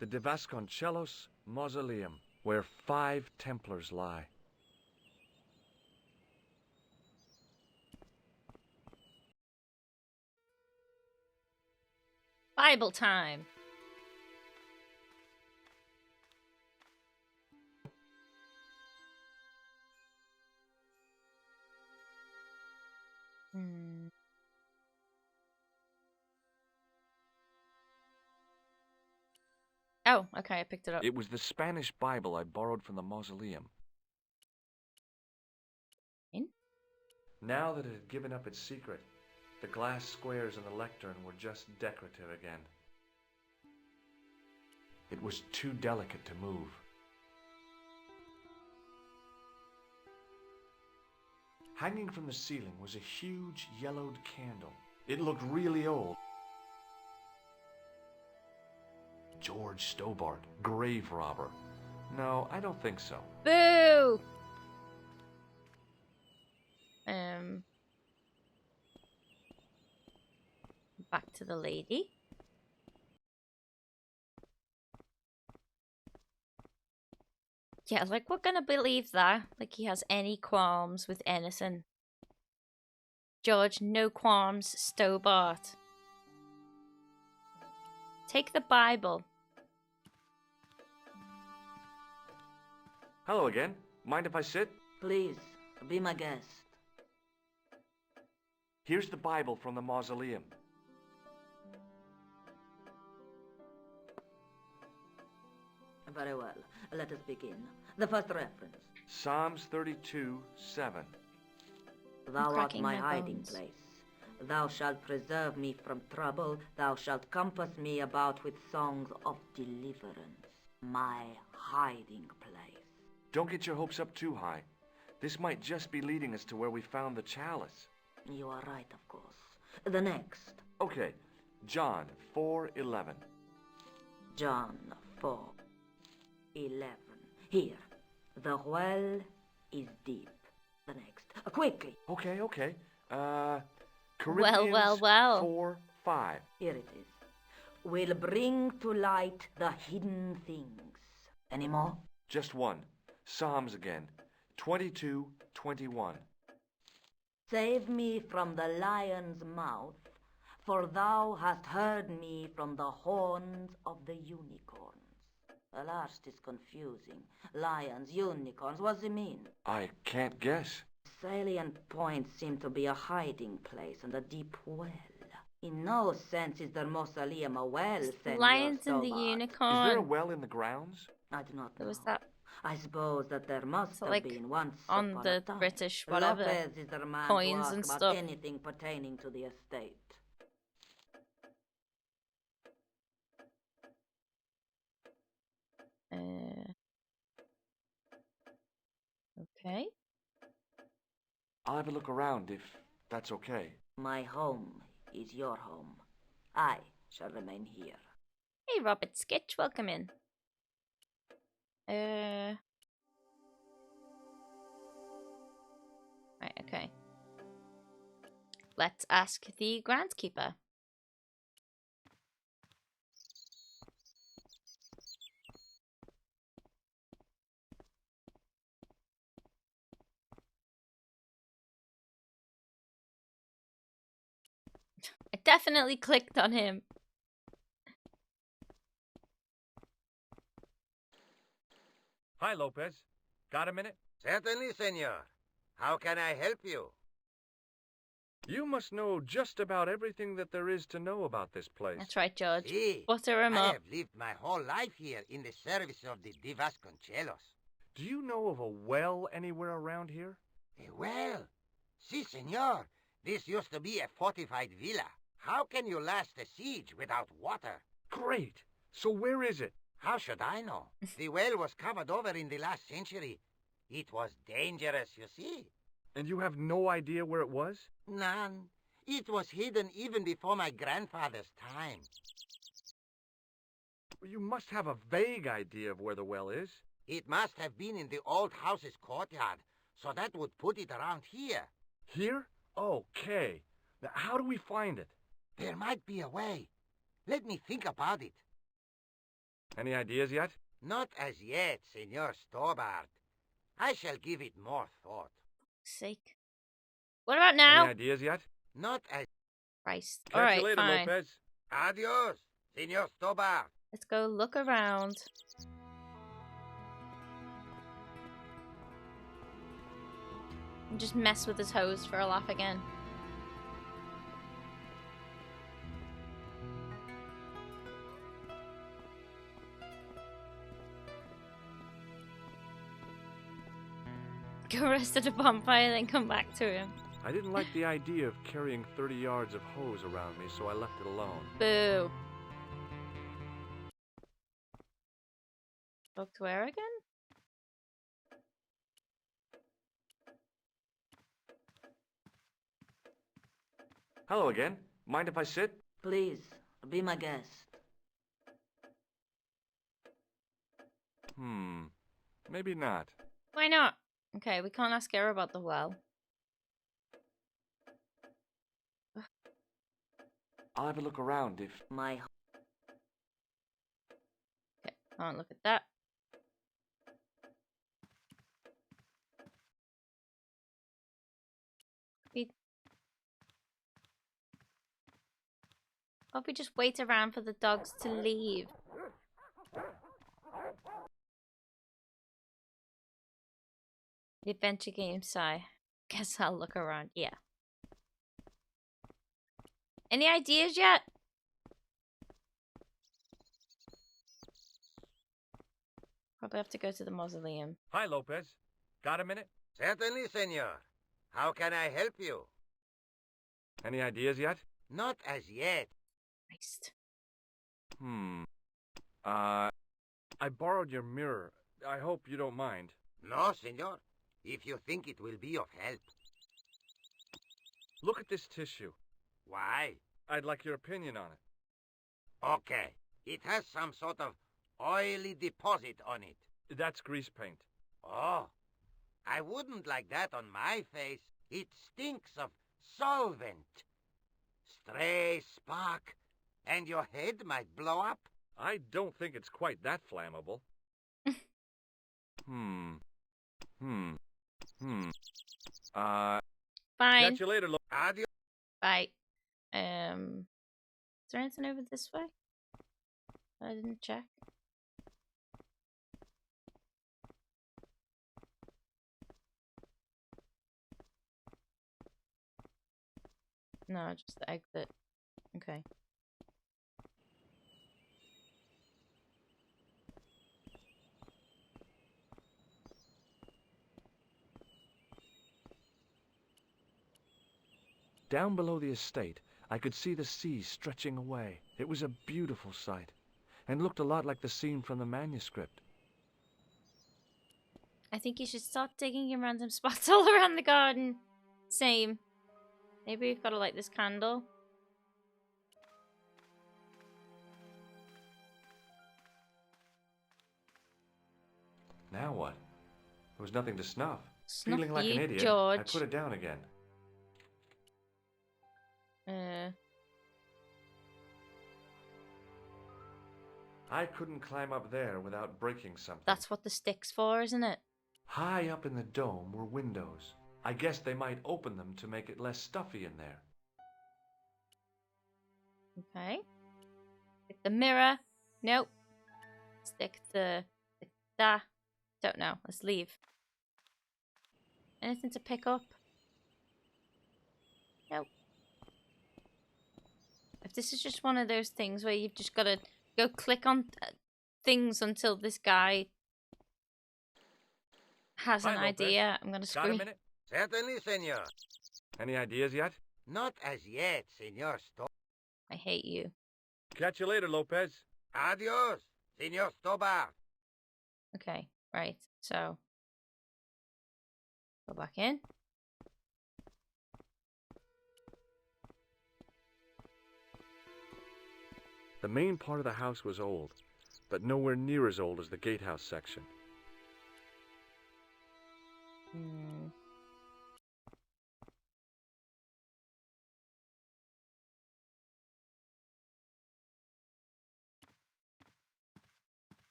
The de Vasconcellos Mausoleum, where 5 Templars lie. Bible time. Oh, okay, I picked it up. It was the Spanish Bible I borrowed from the mausoleum. Now that it had given up its secret, the glass squares on the lectern were just decorative again. It was too delicate to move. Hanging from the ceiling was a huge yellowed candle. It looked really old. George Stobart, grave robber. No, I don't think so. Boo! Back to the lady. Yeah, like, we're gonna believe that. Like, he has any qualms with anything. George, no qualms, Stobart. Take the Bible. Hello again. Mind if I sit? Please, be my guest. Here's the Bible from the mausoleum. Very well. Let us begin. The first reference. Psalms 32:7. Thou art my hiding place. Thou shalt preserve me from trouble. Thou shalt compass me about with songs of deliverance. My hiding place. Don't get your hopes up too high. This might just be leading us to where we found the chalice. You are right, of course. The next. Okay, John 4:11. John 4:11. Here. The well is deep. The next. Quickly. Okay. Corinthians well. 4:5. Here it is. Will bring to light the hidden things. Any more? Just one. Psalms again. 22:21. Save me from the lion's mouth, for thou hast heard me from the horns of the unicorns. The last is confusing. Lions, unicorns, what does it mean? I can't guess. Salient points seem to be a hiding place and a deep well. In no sense is the mausoleum a well, Senor Lions and the Stobart. unicorn. Is there a well in the grounds? I do not know. There was that I suppose that there must So, have like, been once on upon the a time. British whatever, Lopez is the man coins to ask and about stuff. anything pertaining to the estate. Okay. I'll have a look around if that's okay. My home is your home. I shall remain here. Hey, Robert Sketch, welcome in. Right, okay. Let's ask the groundskeeper. I definitely clicked on him. Hi, Lopez. Got a minute? Certainly, senor. How can I help you? You must know just about everything that there is to know about this place. That's right, George. Si. Butter him I up. have lived my whole life here in the service of the Vasconcelos. Do you know of a well anywhere around here? A well? Si, senor. This used to be a fortified villa. How can you last a siege without water? Great. So where is it? How should I know? The well was covered over in the last century. It was dangerous, you see. And you have no idea where it was? None. It was hidden even before my grandfather's time. You must have a vague idea of where the well is. It must have been in the old house's courtyard, so that would put it around here. Here? Okay. Now, how do we find it? There might be a way. Let me think about it. Any ideas yet? Not as yet, Senor Stobart. I shall give it more thought. Sake. What about now? Any ideas yet? Not as... Christ. Catch Alright, you later, fine. Lopez. Adios. Senor Stobart. Let's go look around. And just mess with his hose for a laugh again. Go rest at a bonfire, then come back to him. I didn't like the idea of carrying 30 yards of hose around me, so I left it alone. Boo. Spoke to where again? Hello again. Mind if I sit? Please, be my guest. Maybe not. Why not? Okay, we can't ask her about the well. I'll have a look around if... My... Okay, can't look at that. Hope we just wait around for the dogs to leave. The adventure game sigh. Guess I'll look around. Yeah. Any ideas yet? Probably have to go to the mausoleum. Hi, Lopez. Got a minute? Certainly, senor. How can I help you? Any ideas yet? Not as yet. Christ. I borrowed your mirror. I hope you don't mind. No, senor. If you think it will be of help. Look at this tissue. Why? I'd like your opinion on it. Okay. It has some sort of oily deposit on it. That's grease paint. Oh, I wouldn't like that on my face. It stinks of solvent. Stray spark, and your head might blow up. I don't think it's quite that flammable. Fine. Catch you later, Adios. Bye. Is there anything over this way? I didn't check. No, just the exit. Okay. Down below the estate, I could see the sea stretching away. It was a beautiful sight, and looked a lot like the scene from the manuscript. I think you should start digging in random spots all around the garden. Same. Maybe we've got to light this candle. Now what? There was nothing to snuff. Snuff Feeling like you, an idiot, George. I put it down again. I couldn't climb up there without breaking something. That's what the stick's for, isn't it? High up in the dome were windows. I guess they might open them to make it less stuffy in there. Okay. Stick the mirror. Nope. Stick the... Don't know. Let's leave. Anything to pick up? Nope. If this is just one of those things where you've just got to go click on things until this guy has an idea, I'm going to Got a scream. minute? Certainly, senor. Any ideas yet? Not as yet, senor Stobart. I hate you. Catch you later, Lopez. Adios, senor Stobart. Okay, right. So, go back in. The main part of the house was old, but nowhere near as old as the gatehouse section.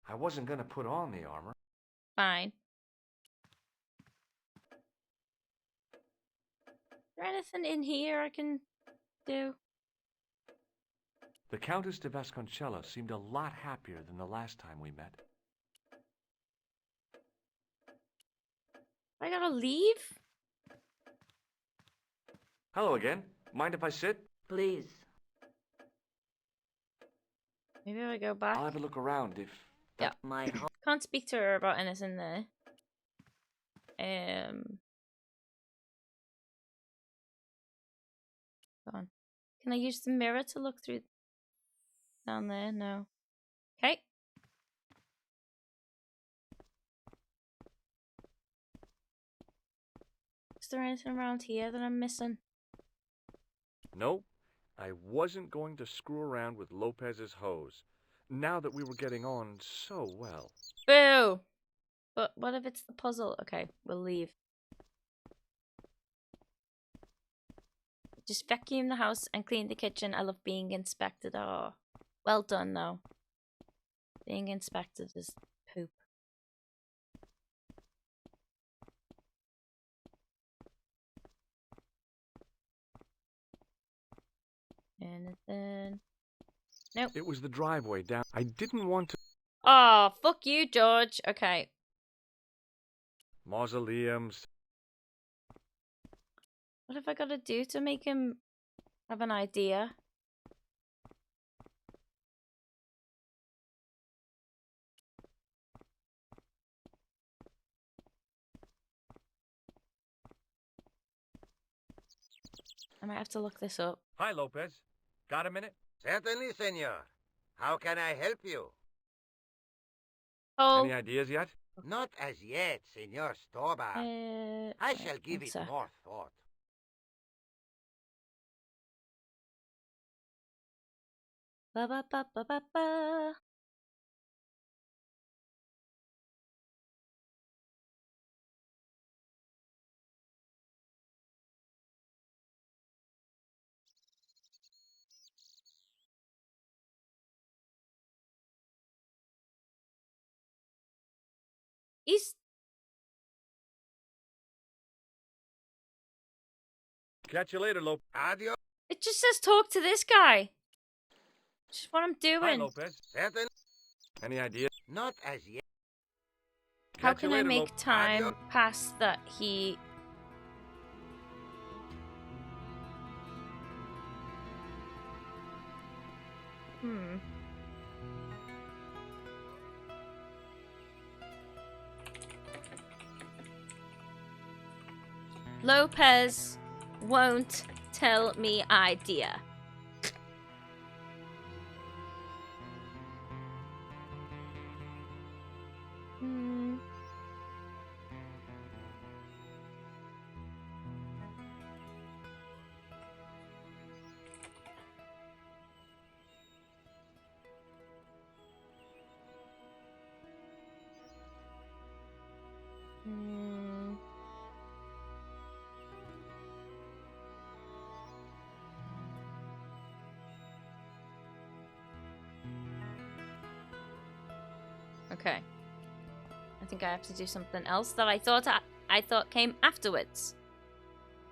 I wasn't going to put on the armor. Fine. Is there anything in here I can do? The Countess de Vasconcelos seemed a lot happier than the last time we met. I gotta leave? Hello again. Mind if I sit? Please. Maybe I go back. I'll have a look around if... Yeah. My home. Can't speak to her about anything there. Go on. Can I use the mirror to look through down there? No. Okay. Is there anything around here that I'm missing? Nope. I wasn't going to screw around with Lopez's hose, now that we were getting on so well. Boo! But what if it's the puzzle? Okay, we'll leave. Just vacuum the house and clean the kitchen. I love being inspected. Oh, well done, though. Being inspected is poop. Anything? Nope. It was the driveway down. I didn't want to... Oh, fuck you, George. Okay. Mausoleums. What have I got to do to make him have an idea? I might have to look this up. Hi, Lopez. Got a minute? Certainly, senor. How can I help you? Oh. Any ideas yet? Not as yet, Senor Storbar. I shall give it more thought. Ba ba ba ba ba ba. He's... Catch you later, Lopez. Adios. It just says talk to this guy. Just what I'm Hi, doing. Lopez. Certain. Any ideas? Not as yet. How Catch you can I later, make Lopez. time pass that he... Lopez won't tell me idea. Okay. I think I have to do something else that I thought came afterwards.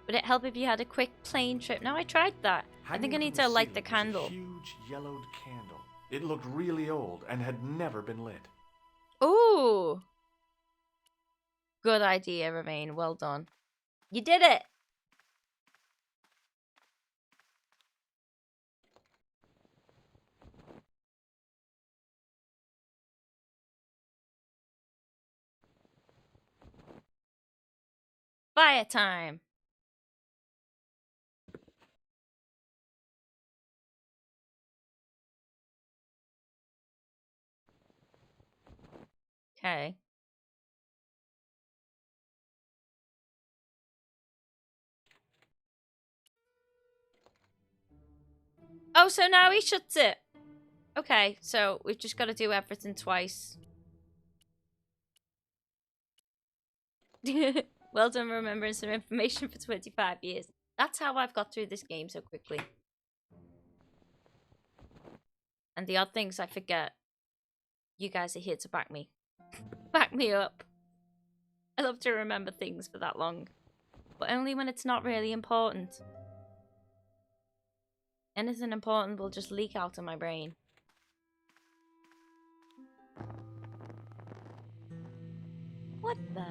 Would it help if you had a quick plane trip? No, I tried that. I think I need to light the candle. A huge yellowed candle. It looked really old and had never been lit. Ooh. Good idea, Remain. Well done. You did it! Fire time! Okay. Oh, so now he shuts it. Okay, so we've just got to do everything twice. Well done remembering some information for 25 years. That's how I've got through this game so quickly. And the odd things I forget, you guys are here to back me. Back me up. I love to remember things for that long. But only when it's not really important. Anything important will just leak out of my brain. What the?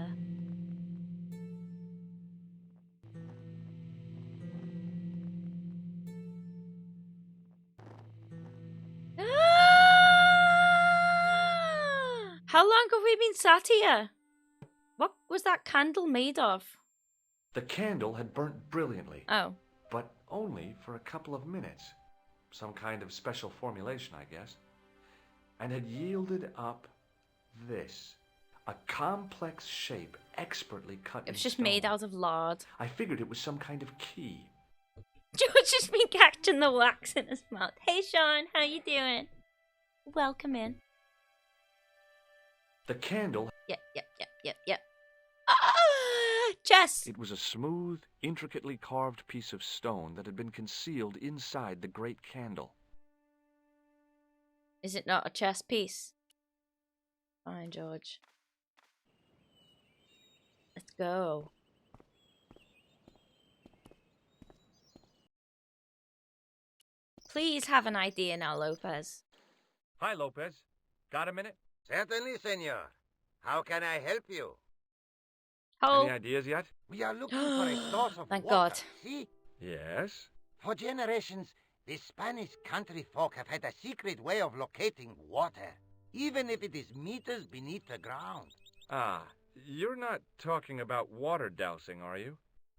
How long have we been sat here? What was that candle made of? The candle had burnt brilliantly. Oh. But only for a couple of minutes. Some kind of special formulation, I guess. And had yielded up this. A complex shape expertly cut in It was just stone. made out of lard. I figured it was some kind of key. George has been catching the wax in his mouth. Hey Sean, how you doing? Welcome in. The candle... Yep. Ah! Chess! It was a smooth, intricately carved piece of stone that had been concealed inside the great candle. Is it not a chess piece? Fine, George. Let's go. Please have an idea now, Lopez. Hi, Lopez. Got a minute? Certainly, senor. How can I help you? Oh. Any ideas yet? We are looking for a source of Thank water. God. See? Yes? For generations, the Spanish country folk have had a secret way of locating water, even if it is meters beneath the ground. Ah, you're not talking about water dousing, are you?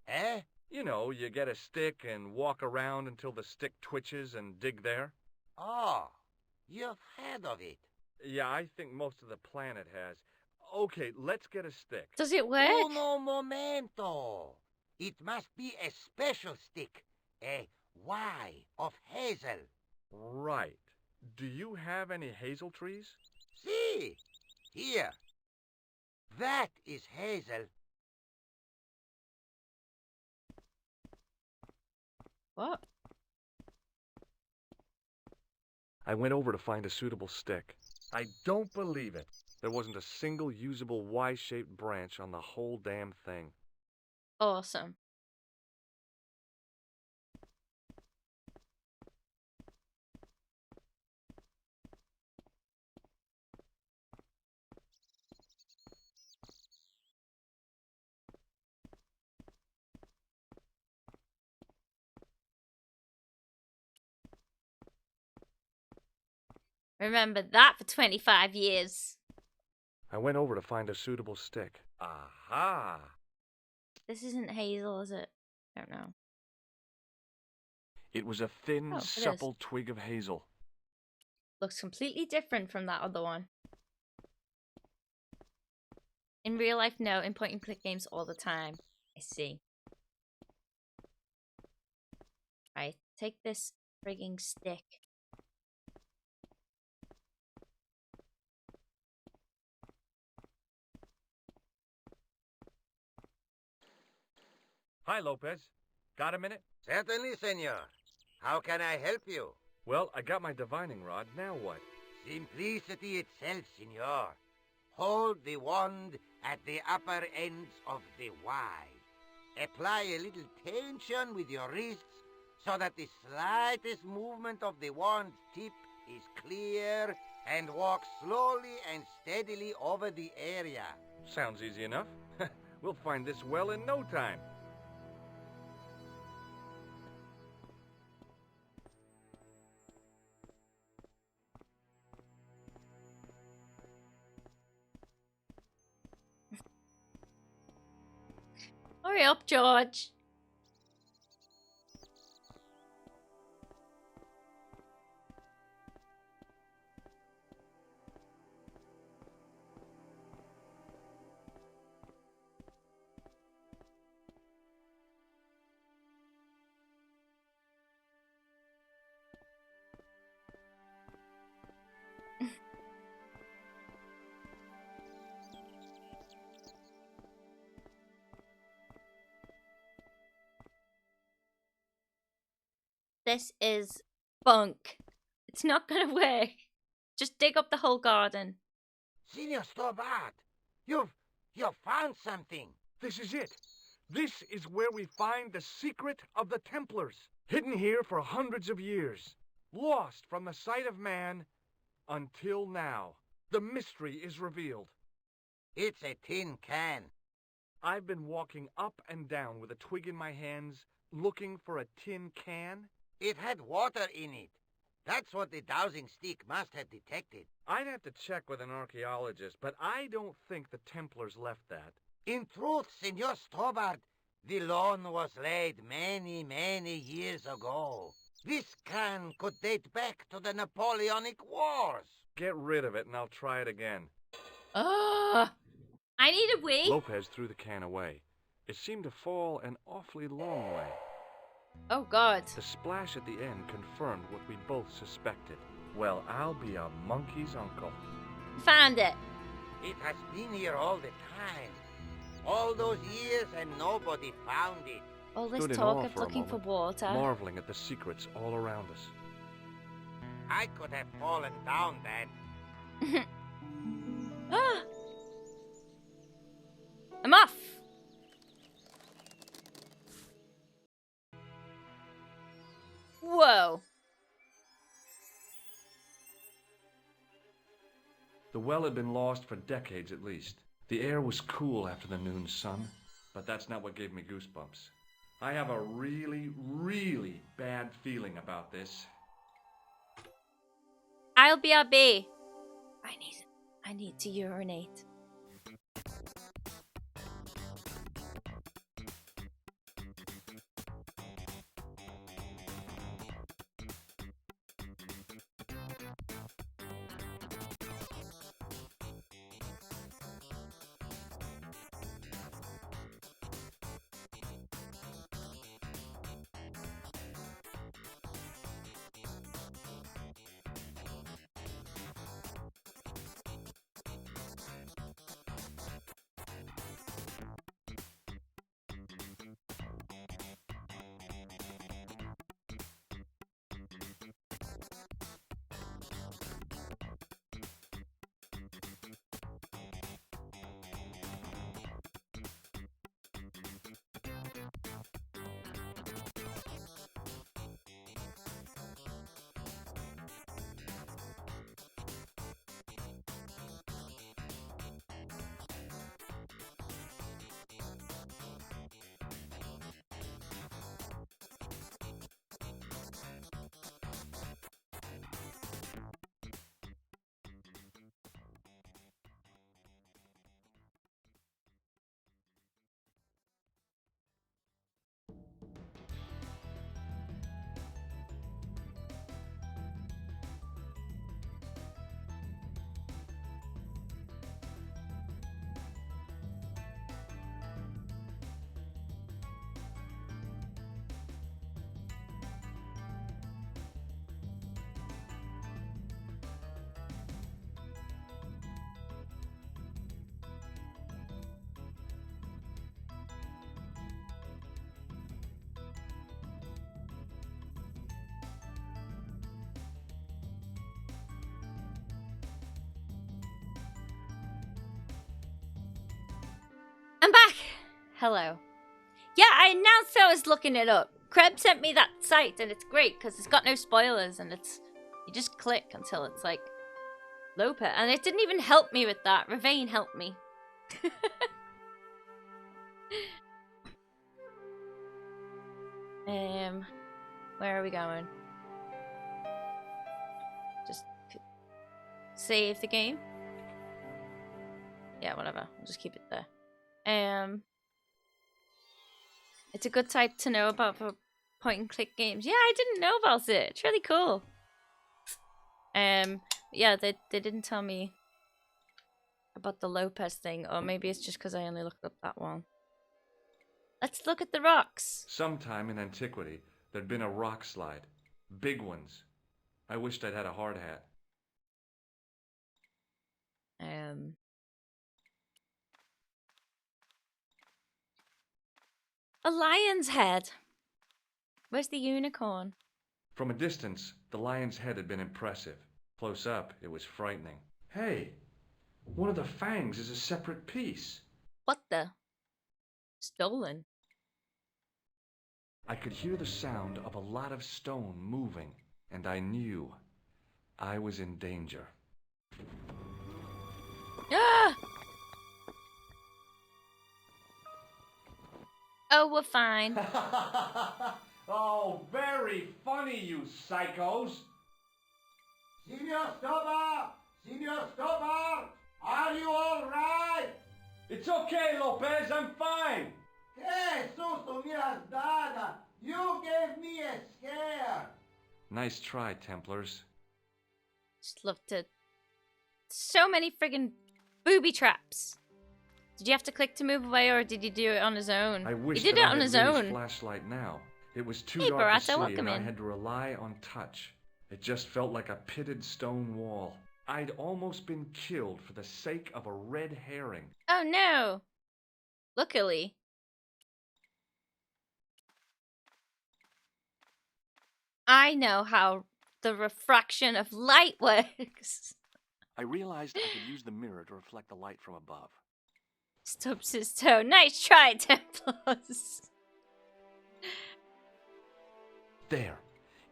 Eh? You know, you get a stick and walk around until the stick twitches and dig there. Oh, you've heard of it. Yeah, I think most of the planet has. Okay, let's get a stick. Does it work? Uno momento. It must be a special stick, a Y of hazel. Right. Do you have any hazel trees? See, here. That is hazel. What? I went over to find a suitable stick. I don't believe it. There wasn't a single usable Y-shaped branch on the whole damn thing. Awesome. Remember that for 25 years. I went over to find a suitable stick. Aha! This isn't hazel, is it? I don't know. It was a thin, Oh, it supple twig of hazel. Looks completely different from that other one. In real life, no. In point and click games all the time. I see. Right, take this frigging stick. Hi, Lopez. Got a minute? Certainly, senor. How can I help you? Well, I got my divining rod. Now what? Simplicity itself, senor. Hold the wand at the upper ends of the Y. Apply a little tension with your wrists so that the slightest movement of the wand tip is clear, and walk slowly and steadily over the area. Sounds easy enough. We'll find this well in no time. Hurry up, George. This is bunk. It's not gonna work. Just dig up the whole garden. Senor Stobart, you've found something. This is it. This is where we find the secret of the Templars. Hidden here for hundreds of years. Lost from the sight of man until now. The mystery is revealed. It's a tin can. I've been walking up and down with a twig in my hands, looking for a tin can. It had water in it. That's what the dowsing stick must have detected. I'd have to check with an archaeologist, but I don't think the Templars left that. In truth, Senor Stobart, the lawn was laid many, many years ago. This can could date back to the Napoleonic Wars. Get rid of it and I'll try it again. I need a wee. Lopez threw the can away. It seemed to fall an awfully long way. Oh, God. The splash at the end confirmed what we both suspected. Well, I'll be a monkey's uncle. Found it. It has been here all the time. All those years and nobody found it. All this Stood in talk awe of for a looking for moment, water. marveling at the secrets all around us. I could have fallen down that. Ah! I'm off. Whoa. The well had been lost for decades at least. The air was cool after the noon sun, but that's not what gave me goosebumps. I have a really, really bad feeling about this. I'll be RB. I need to urinate. I'm back. Hello. Yeah, I announced I was looking it up. Kreb sent me that site, and it's great because it's got no spoilers, and it's you just click until it's like Lopa, and it didn't even help me with that. Ravane helped me. Where are we going? Just save the game. Yeah, whatever. I'll just keep it there. It's a good type to know about for point and click games. Yeah, I didn't know about it. It's really cool. Yeah, they didn't tell me about the Lopez thing, or maybe it's just because I only looked up that one. Let's look at the rocks. Sometime in antiquity, there'd been a rock slide. Big ones. I wished I'd had a hard hat. A lion's head. Where's the unicorn? From a distance, the lion's head had been impressive. Close up, it was frightening. Hey, one of the fangs is a separate piece. What the? Stolen. I could hear the sound of a lot of stone moving, and I knew I was in danger. Ah! Oh, we're fine. Oh, very funny, you psychos! Signor Stobart! Signor Stobart! Are you all right? It's okay, Lopez, I'm fine! Que susto me has dado! You gave me a scare! Nice try, Templars. Just love to. So many friggin' booby traps. Did you have to click to move away, or did you do it on his own? I wish he did that it I on had his Lou's own. flashlight now. It was too Hey, dark Barata, to see, welcome and I in. had to rely on touch. It just felt like a pitted stone wall. I'd almost been killed for the sake of a red herring. Oh no! Luckily. I know how the refraction of light works. I realized I could use the mirror to reflect the light from above. Stubs his toe. Nice try, Templars. There,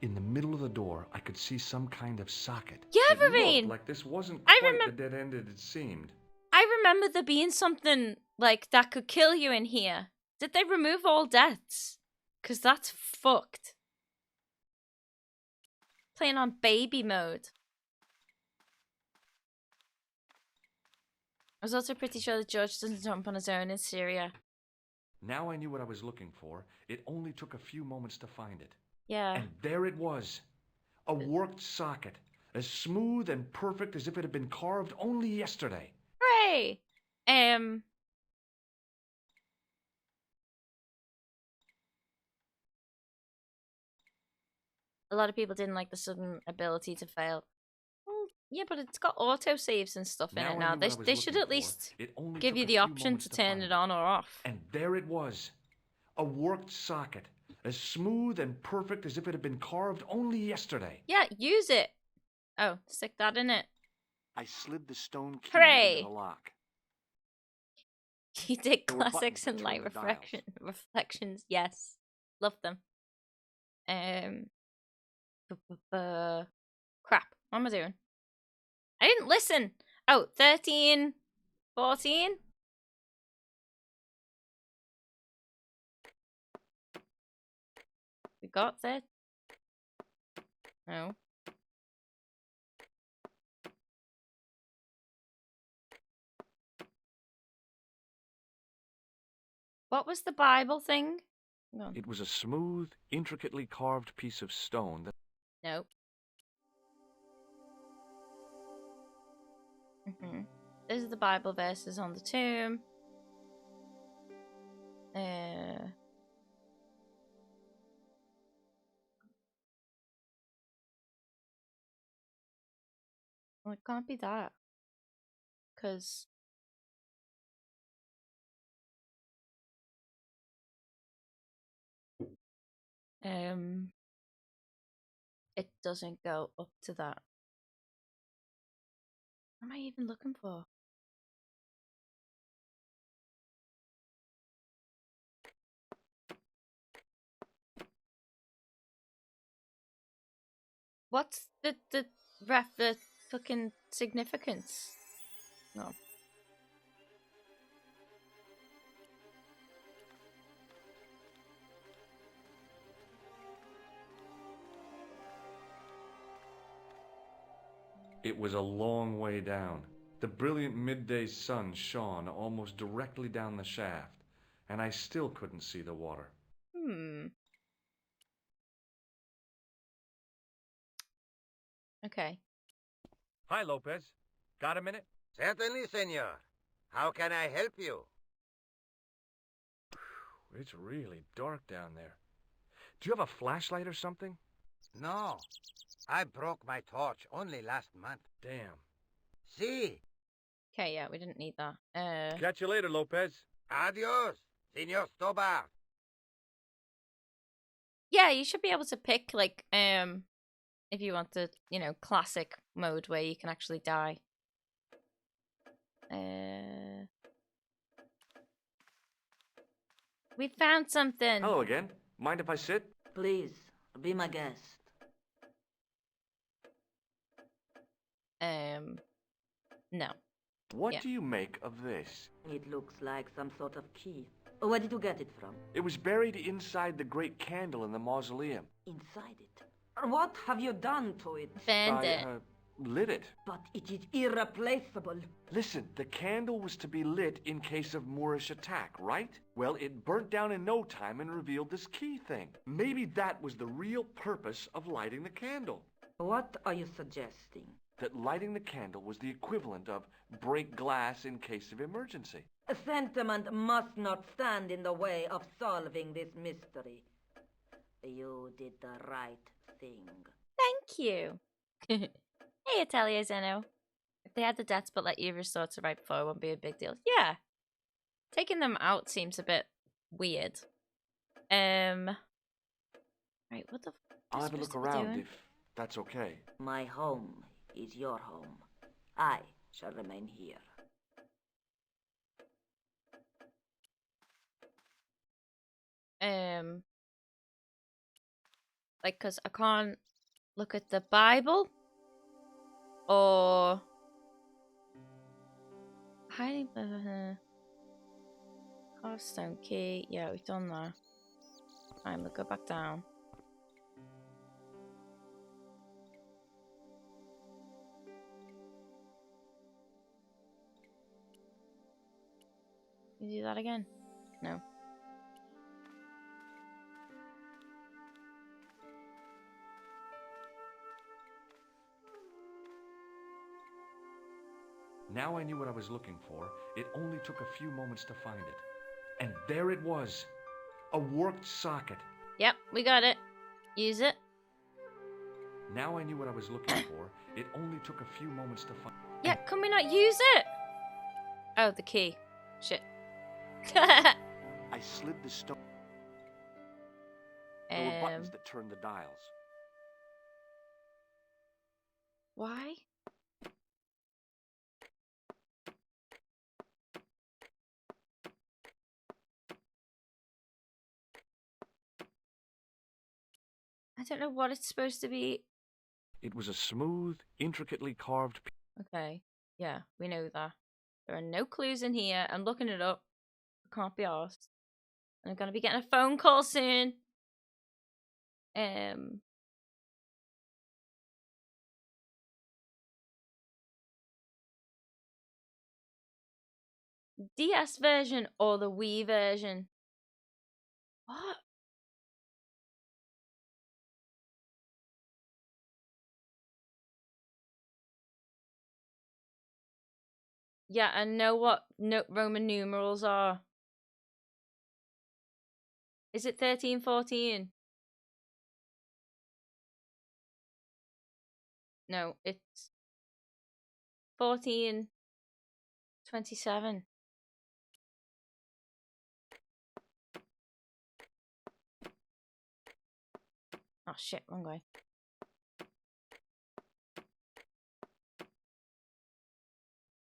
in the middle of the door, I could see some kind of socket. Yeah, It looked Ravine. like this wasn't I quite remem- the dead end it seemed. I remember there being something like that could kill you in here. Did they remove all deaths? Cause that's fucked. Playing on baby mode. I was also pretty sure that George doesn't jump on his own in Syria. Now I knew what I was looking for. It only took a few moments to find it. Yeah. And there it was. A worked socket. As smooth and perfect as if it had been carved only yesterday. Hooray! A lot of people didn't like the sudden ability to fail. Well, yeah, but it's got autosaves and stuff in it now. They should at least give you the option to turn it on or off. And there it was. A worked socket. As smooth and perfect as if it had been carved only yesterday. Yeah, use it. Oh, stick that in it. I slid the stone key Hooray! into the lock. You did There were classics buttons and to light turn the dials. reflections. Yes, love them. Crap. What am I doing? I didn't listen. Oh, 13, 14. We got that. No. What was the Bible thing? No. It was a smooth, intricately carved piece of stone that... Nope. Those are the Bible verses on the tomb. Well, it can't be that. Because... it doesn't go up to that. What am I even looking for? What's the fucking significance? No. It was a long way down. The brilliant midday sun shone almost directly down the shaft, and I still couldn't see the water. Okay. Hi, Lopez. Got a minute? Certainly, senor. How can I help you? It's really dark down there. Do you have a flashlight or something? No. I broke my torch only last month. Damn. See? Okay, yeah, we didn't need that. Catch you later, Lopez. Adios, Senor Stobart. Yeah, you should be able to pick, like, if you want the, you know, classic mode where you can actually die. We found something. Hello again. Mind if I sit? Please, be my guest. No. What do you make of this? It looks like some sort of key. Where did you get it from? It was buried inside the great candle in the mausoleum. Inside it? What have you done to it? Bend it. I lit it. But it is irreplaceable. Listen, the candle was to be lit in case of Moorish attack, right? Well, it burnt down in no time and revealed this key thing. Maybe that was the real purpose of lighting the candle. What are you suggesting? That lighting the candle was the equivalent of break glass in case of emergency. Sentiment must not stand in the way of solving this mystery. You did the right thing. Thank you. Hey, Atelier Zeno. If they had the deaths but let you restore to right before, it wouldn't be a big deal. Yeah. Taking them out seems a bit weird. Right, what the f- I'll have a look around if that's okay. My home is your home. I shall remain here. Like, cause I can't look at the Bible or hiding Hearthstone key. Yeah, we've done that. Fine, we'll go back down. You do that again? No. Now I knew what I was looking for. It only took a few moments to find it. And there it was. A warped socket. Yep, we got it. Use it. Now I knew what I was looking for. It only took a few moments to find. Yeah, can we not use it? Oh, the key. Shit. I slid the stone. There were buttons that turned the dials. Why? I don't know what it's supposed to be. It was a smooth, intricately carved piece. Okay, yeah, we know that. There are no clues in here. I'm looking it up. I can't be arsed. And I'm gonna be getting a phone call soon. DS version or the Wii version? What? Yeah, I know what Roman numerals are. Is it 1314? No, it's 1427. Oh shit, wrong way.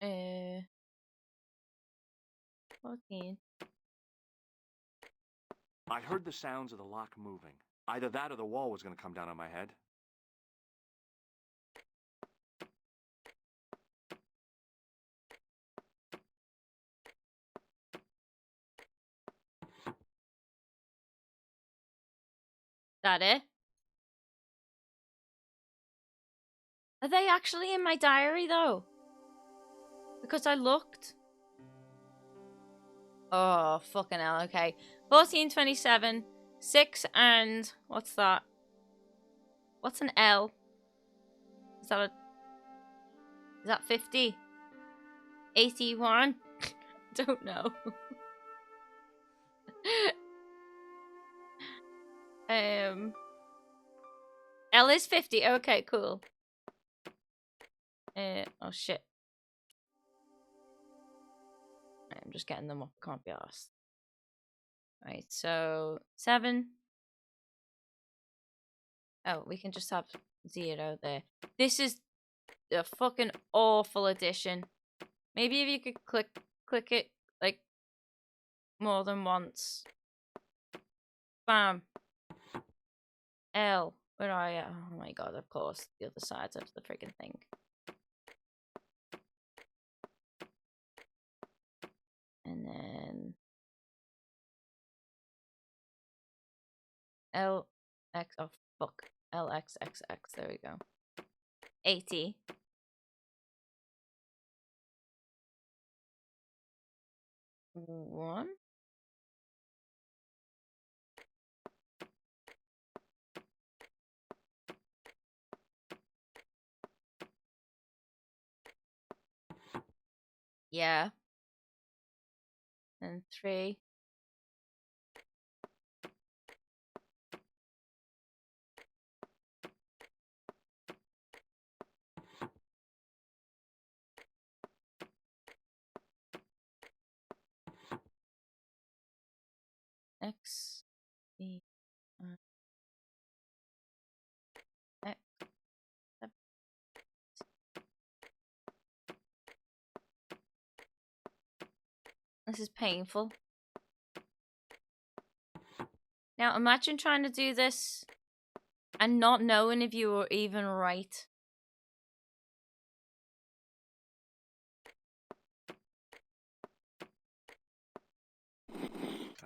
Uh, 14. I heard the sounds of the lock moving. Either that or the wall was going to come down on my head. That it? Are they actually in my diary though? Because I looked. Oh, fucking hell, okay. 1427, 6 and... What's that? What's an L? Is that a... Is that 50? 81? Don't know. L is 50. Okay, cool. Oh shit. Right, I'm just getting them up. Can't be asked. Right, so 7. Oh, we can just have 0 there. This is a fucking awful addition. Maybe if you could click it like more than once. Bam. L. Where are you? Oh my god, of course. The other side of the friggin' thing. And then... L, X, oh fuck. L, X, X, X. There we go. 80. One. Yeah. And 3. X, E, X. This is painful. Now imagine trying to do this and not knowing if you were even right.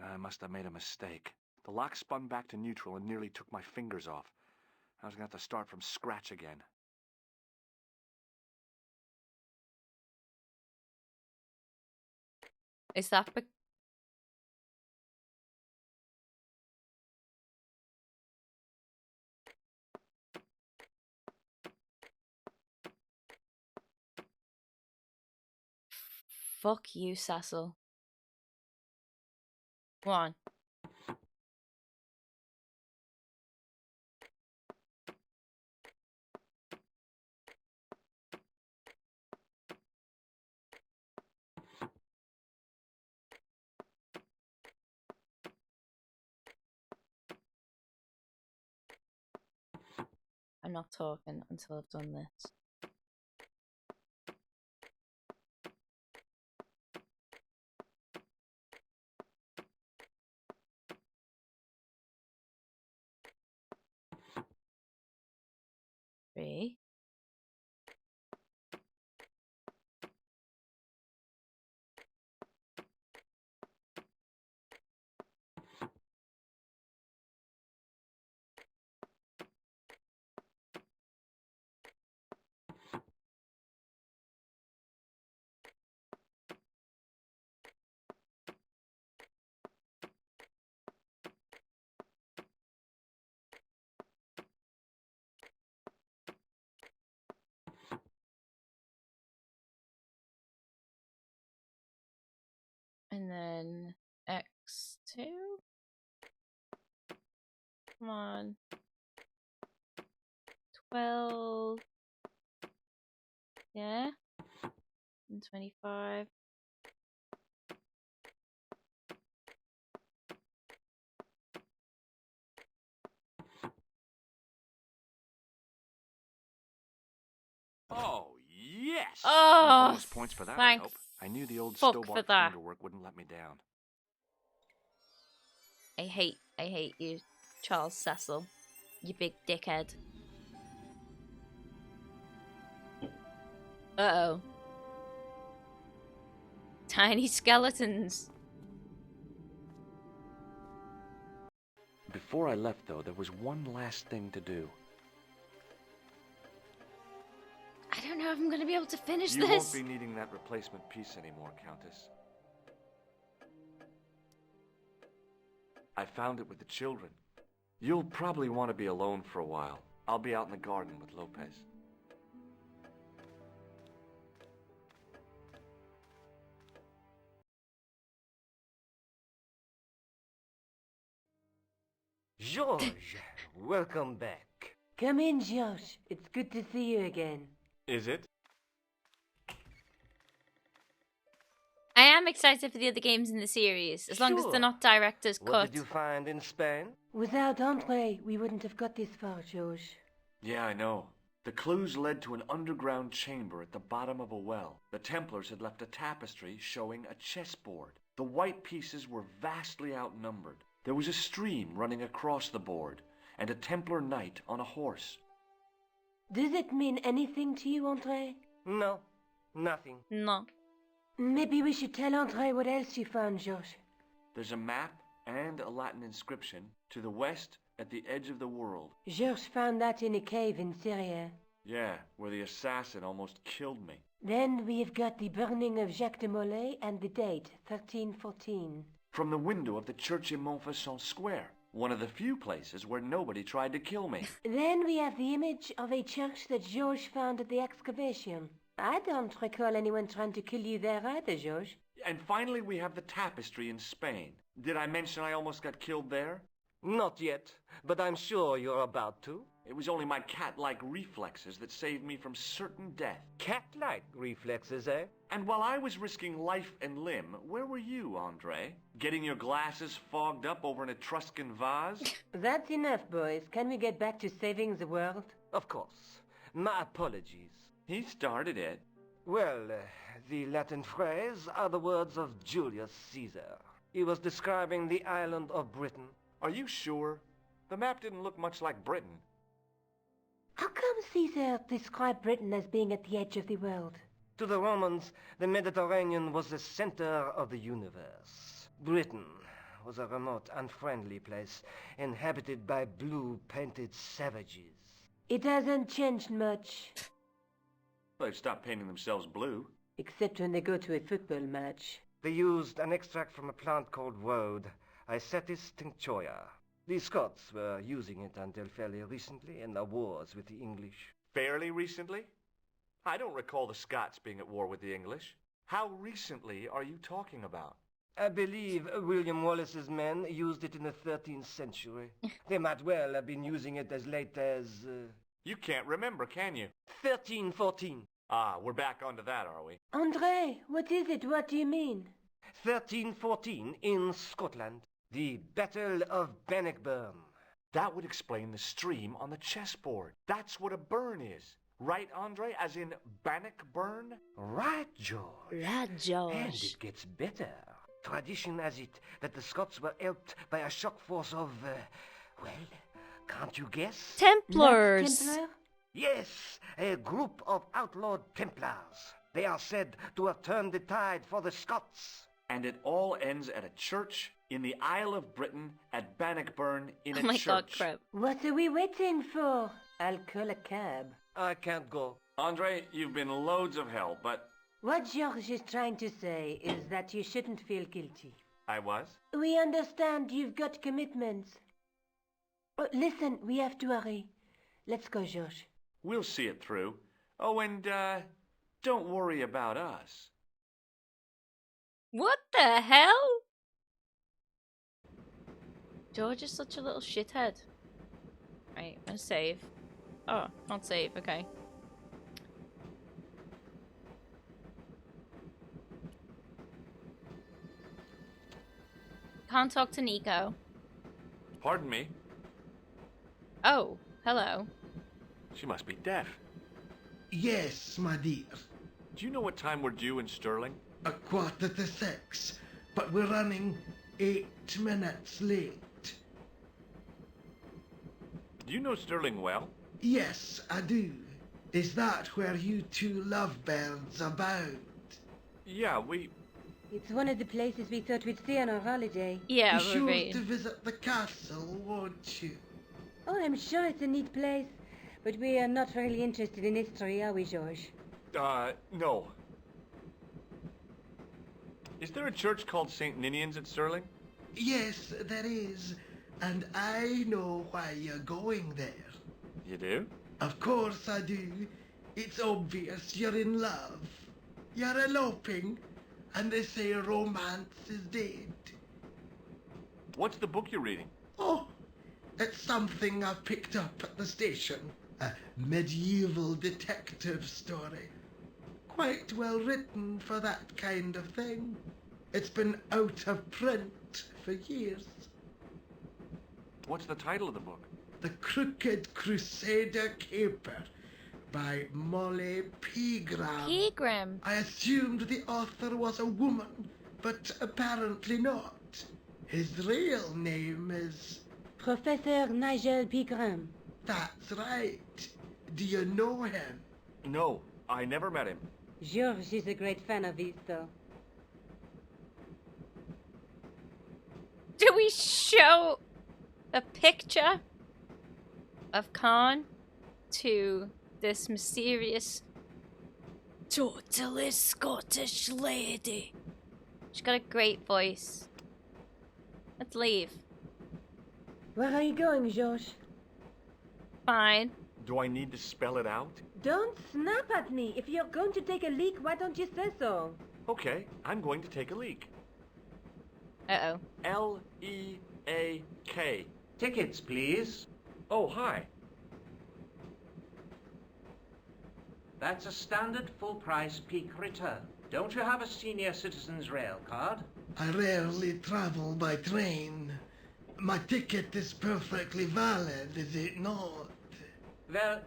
I must have made a mistake. The lock spun back to neutral and nearly took my fingers off. I was going to have to start from scratch again. Is that Fuck you, Cecil. 1. I'm not talking until I've done this. Three. And then X2. Come on. 12. Yeah. And 25. Oh, yes! Oh, bonus points for that, thank I hope. I knew the old fuck Stobart for that. fingerwork wouldn't let me down. I hate you, Charles Cecil. You big dickhead. Uh-oh. Tiny skeletons. Before I left, though, there was one last thing to do. I don't know if I'm going to be able to finish You this. won't be needing that replacement piece anymore, Countess. I found it with the children. You'll probably want to be alone for a while. I'll be out in the garden with Lopez. George, welcome back. Come in, George. It's good to see you again. Is it? I am excited for the other games in the series, as long as they're not director's cut. What did you find in Spain? Without Andre, we wouldn't have got this far, George. Yeah, I know. The clues led to an underground chamber at the bottom of a well. The Templars had left a tapestry showing a chessboard. The white pieces were vastly outnumbered. There was a stream running across the board, and a Templar knight on a horse. Does it mean anything to you, Andre? No, nothing. No. Maybe we should tell Andre what else you found, George. There's a map and a Latin inscription to the west at the edge of the world. Georges found that in a cave in Syria. Yeah, where the assassin almost killed me. Then we've got the burning of Jacques de Molay and the date, 1314. From the window of the church in Montfaucon Square, one of the few places where nobody tried to kill me. Then we have the image of a church that Georges found at the excavation. I don't recall anyone trying to kill you there either, Georges. And finally we have the tapestry in Spain. Did I mention I almost got killed there? Not yet, but I'm sure you're about to. It was only my cat-like reflexes that saved me from certain death. Cat-like reflexes, eh? And while I was risking life and limb, where were you, Andre? Getting your glasses fogged up over an Etruscan vase? That's enough, boys. Can we get back to saving the world? Of course. My apologies. He started it. Well, the Latin phrase are the words of Julius Caesar. He was describing the island of Britain. Are you sure? The map didn't look much like Britain. How come Caesar described Britain as being at the edge of the world? To the Romans, the Mediterranean was the center of the universe. Britain was a remote, unfriendly place, inhabited by blue-painted savages. It hasn't changed much. They've stopped painting themselves blue. Except when they go to a football match. They used an extract from a plant called woad, Icetis tinctoria. The Scots were using it until fairly recently in the wars with the English. Fairly recently? I don't recall the Scots being at war with the English. How recently are you talking about? I believe William Wallace's men used it in the 13th century. They might well have been using it as late as... You can't remember, can you? 1314. Ah, we're back onto that, are we? Andre, what is it? What do you mean? 1314 in Scotland. The Battle of Bannockburn. That would explain the stream on the chessboard. That's what a burn is. Right, Andre? As in Bannockburn? Right, George. Right, George. And it gets better. Tradition has it that the Scots were helped by a shock force of, well, can't you guess? Templars. Templar? Yes, a group of outlawed Templars. They are said to have turned the tide for the Scots. And it all ends at a church in the Isle of Britain at Bannockburn in a Oh my church. god, crap. What are we waiting for? I'll call a cab. I can't go. Andre, you've been loads of help, but What George is trying to say is that you shouldn't feel guilty. I was. We understand you've got commitments. Oh, listen, we have to hurry. Let's go, George. We'll see it through. Oh, and, don't worry about us. What the hell? George is such a little shithead. Right, I'm gonna save. Oh, not save, okay. Can't talk to Nico. Pardon me? Oh, hello. She must be deaf. Yes, my dear. Do you know what time we're due in Stirling? 6:15, but we're running 8 minutes late. Do you know Stirling well? Yes, I do. Is that where you two lovebirds abode? Yeah, It's one of the places we thought we'd see on our holiday. Yeah, Be we're sure waiting. to visit the castle, won't you? Oh, I'm sure it's a neat place. But we are not really interested in history, are we, George? no. Is there a church called St. Ninian's at Stirling? Yes, there is. And I know why you're going there. You do? Of course I do. It's obvious you're in love. You're eloping, and they say romance is dead. What's the book you're reading? Oh, it's something I picked up at the station. A medieval detective story. Quite well written for that kind of thing. It's been out of print for years. What's the title of the book? The Crooked Crusader Caper by Molly Pegram. Pegram. I assumed the author was a woman, but apparently not. His real name is... Professor Nigel Pegram. That's right. Do you know him? No, I never met him. George is a great fan of his, though. Do we show a picture of Khan to this mysterious, totally Scottish lady? She's got a great voice. Let's leave. Where are you going, George? Fine. Do I need to spell it out? Don't snap at me. If you're going to take a leak, why don't you say so? Okay, I'm going to take a leak. Uh-oh. L-E-A-K. Tickets, please. Oh, hi. That's a standard full-price peak return. Don't you have a senior citizen's rail card? I rarely travel by train. My ticket is perfectly valid, is it not? Well,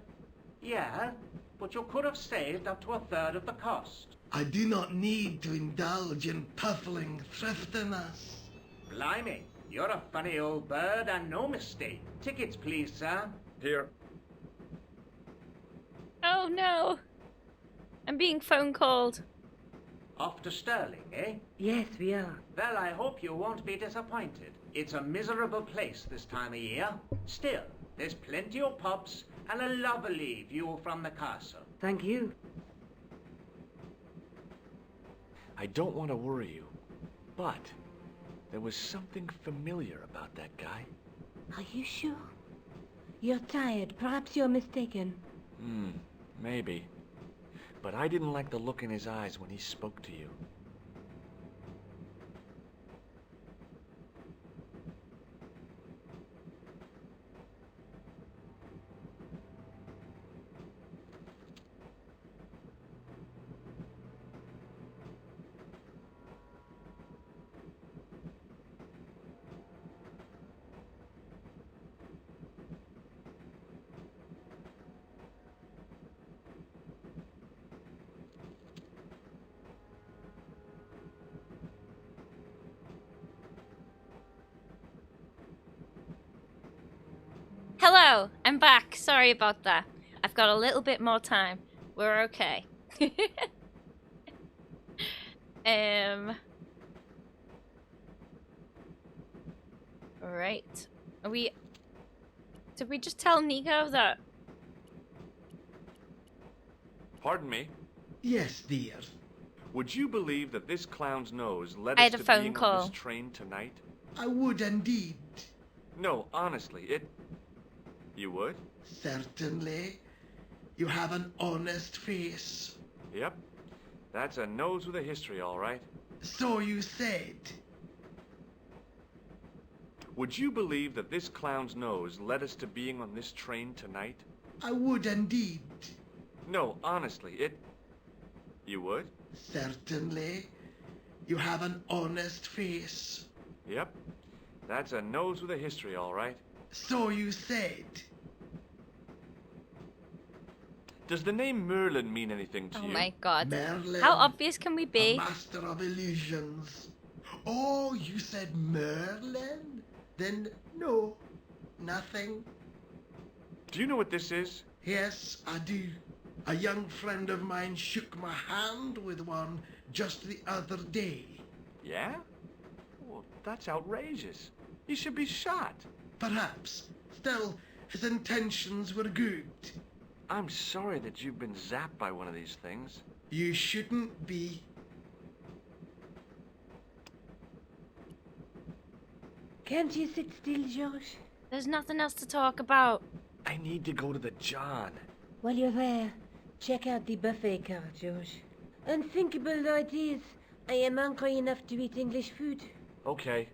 yeah, but you could have saved up to a third of the cost. I do not need to indulge in puffling thriftiness. Blimey, you're a funny old bird and no mistake. Tickets, please, sir. Here. Oh no! I'm being phone called. Off to Stirling, eh? Yes, we are. Well, I hope you won't be disappointed. It's a miserable place this time of year. Still, there's plenty of pubs and a lovely view from the castle. Thank you. I don't want to worry you, but there was something familiar about that guy. Are you sure? You're tired. Perhaps you're mistaken. Maybe. But I didn't like the look in his eyes when he spoke to you. Hello, I'm back. Sorry about that. I've got a little bit more time. We're okay. Right. Did we just tell Nico that? Pardon me? Yes, dear. Would you believe that this clown's nose led I us had a to phone being call. on this train tonight? I would indeed. No, honestly, You would? Certainly. You have an honest face. Yep. That's a nose with a history, all right. So you said. Would you believe that this clown's nose led us to being on this train tonight? I would indeed. No, honestly, You would? Certainly. You have an honest face. Yep. That's a nose with a history, all right. So you said. Does the name Merlin mean anything to you? Oh my god. Merlin. How obvious can we A be? master of illusions. Oh, you said Merlin? Then no, nothing. Do you know what this is? Yes, I do. A young friend of mine shook my hand with one just the other day. Yeah? Well, that's outrageous. He should be shot. Perhaps. Still, his intentions were good. I'm sorry that you've been zapped by one of these things. You shouldn't be. Can't you sit still, George? There's nothing else to talk about. I need to go to the John. While you're there, check out the buffet car, George. Unthinkable though it is, I am hungry enough to eat English food. Okay.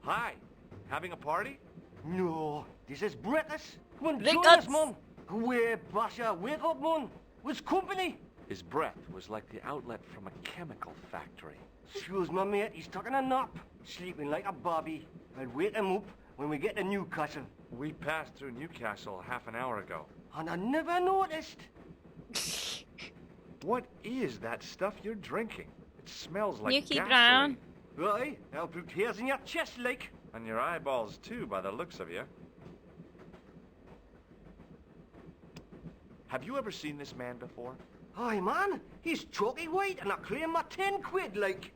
Hi. Having a party? No, this is breakfast. Come on, Breakfast. join us, man. Away, Basha, wake up, man. What's company? His breath was like the outlet from a chemical factory. Excuse my mate, he's taking a nap. Sleeping like a bobby. I'll wake him up when we get to Newcastle. We passed through Newcastle half an hour ago. And I never noticed. What is that stuff you're drinking? It smells like Nuki gasoline. Brown. Right, I'll put hairs in your chest, like. And your eyeballs too, by the looks of you. Have you ever seen this man before? Aye, man, he's chalky white and I claim my 10 quid, like.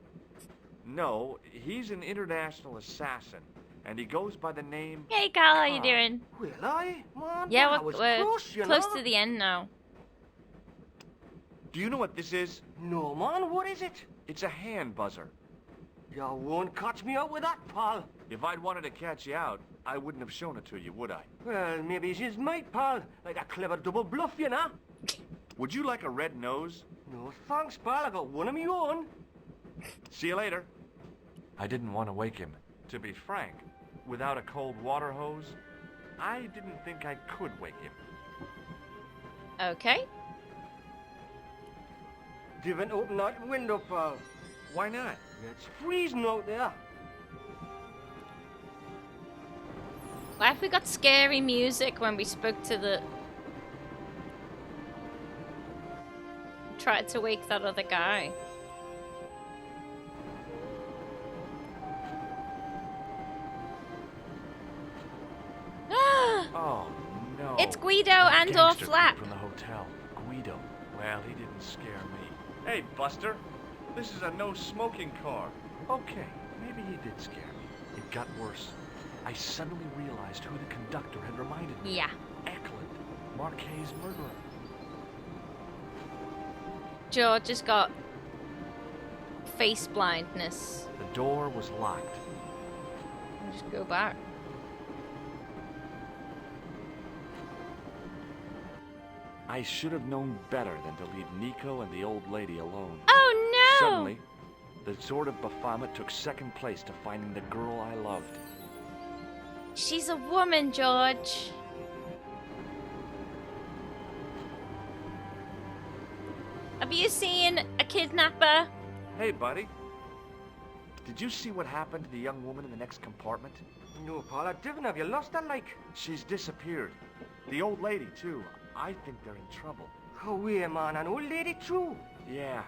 No, he's an international assassin, and he goes by the name... Hey, Carl, how you Tom. doing? Well, aye, man, Yeah, I was we're close, you close know. to the end now. Do you know what this is? No, man, what is it? It's a hand buzzer. You won't catch me out with that, pal. If I'd wanted to catch you out, I wouldn't have shown it to you, would I? Well, maybe it's his mate, pal. Like a clever double bluff, you know. Would you like a red nose? No thanks, pal. I got one of my own. See you later. I didn't want to wake him. To be frank, without a cold water hose, I didn't think I could wake him. Okay. Didn't open that window, pal. Why not? It's freezing out there. Why have we got scary music when we spoke to the... Tried to wake that other guy. Oh, no. It's Guido That and or gangster Flap. from the hotel. Guido. Well, he didn't scare me. Hey, Buster. This is a no-smoking car. Okay, maybe he did scare me. It got worse. I suddenly realized who the conductor had reminded me. Yeah. Eklund, Marquet's murderer. George has got face blindness. The door was locked. I'll just go back. I should have known better than to leave Nico and the old lady alone. Oh no! Suddenly, the sword of Baphomet took second place to finding the girl I loved. She's a woman, George. Have you seen a kidnapper? Hey, buddy. Did you see what happened to the young woman in the next compartment? No, pal, I didn't. Have you lost her, like? She's disappeared. The old lady, too. I think they're in trouble. Oh, wait, man, an old lady, too. Yeah.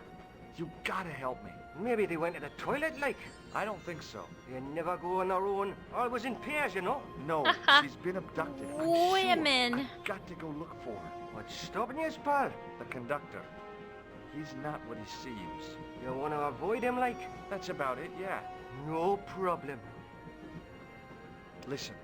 You gotta help me. Maybe they went to the toilet, like. I don't think so. They never go on their own. Always in pairs, you know. No, she's been abducted. I'm sure. Women. I've got to go look for her. What's stopping you, pal? The conductor. He's not what he seems. You want to avoid him, like? That's about it, yeah. No problem. Listen,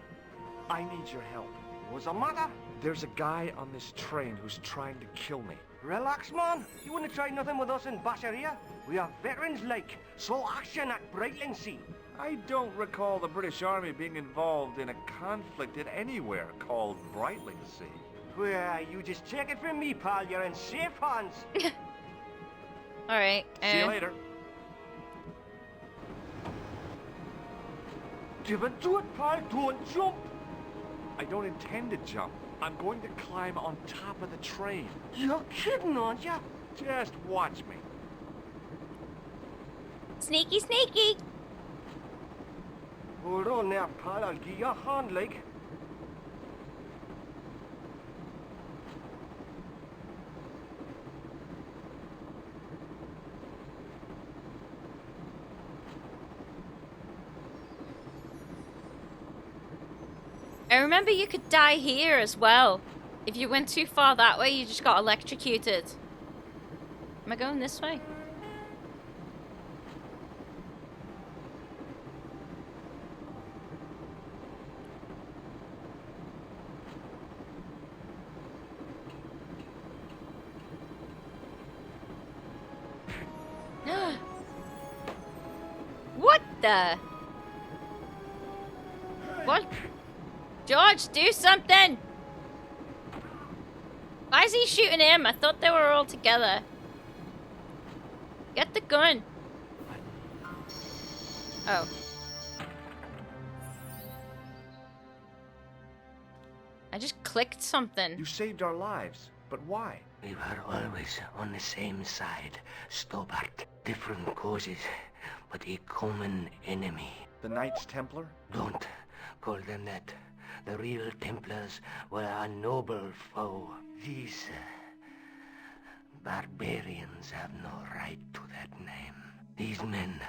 I need your help. What's the matter? There's a guy on this train who's trying to kill me. Relax, man. You wouldn't try nothing with us in Basharia. We are veterans, like. Slow action at Brightlingsea. I don't recall the British Army being involved in a conflict at anywhere called Brightlingsea. Well, you just take it from me, pal. You're in safe hands. Alright. See you later. Don't do it, pal. Don't jump. I don't intend to jump. I'm going to climb on top of the train. You're kidding, aren't you? Just watch me. Sneaky, sneaky. Hold on there, pal. I'll give you a hand, like. I remember you could die here as well. If you went too far that way, you just got electrocuted. Am I going this way? What the? What? George, do something! Why is he shooting him? I thought they were all together. Get the gun. Oh. I just clicked something. You saved our lives, but why? We were always on the same side, Stobart. Different causes, but a common enemy. The Knights Templar? Don't call them that. The real Templars were a noble foe. These barbarians have no right to that name. These men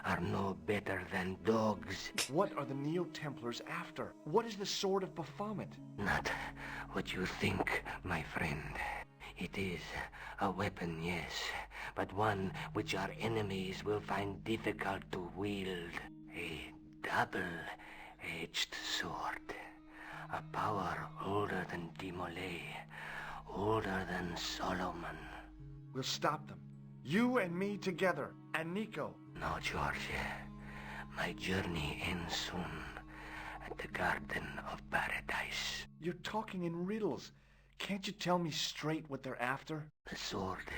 are no better than dogs. What are the Neo-Templars after? What is the Sword of Baphomet? Not what you think, my friend. It is a weapon, yes, but one which our enemies will find difficult to wield. A double-edged sword. A power older than Dimolay, older than Solomon. We'll stop them. You and me together, and Nico. No, George. My journey ends soon at the Garden of Paradise. You're talking in riddles. Can't you tell me straight what they're after? The sword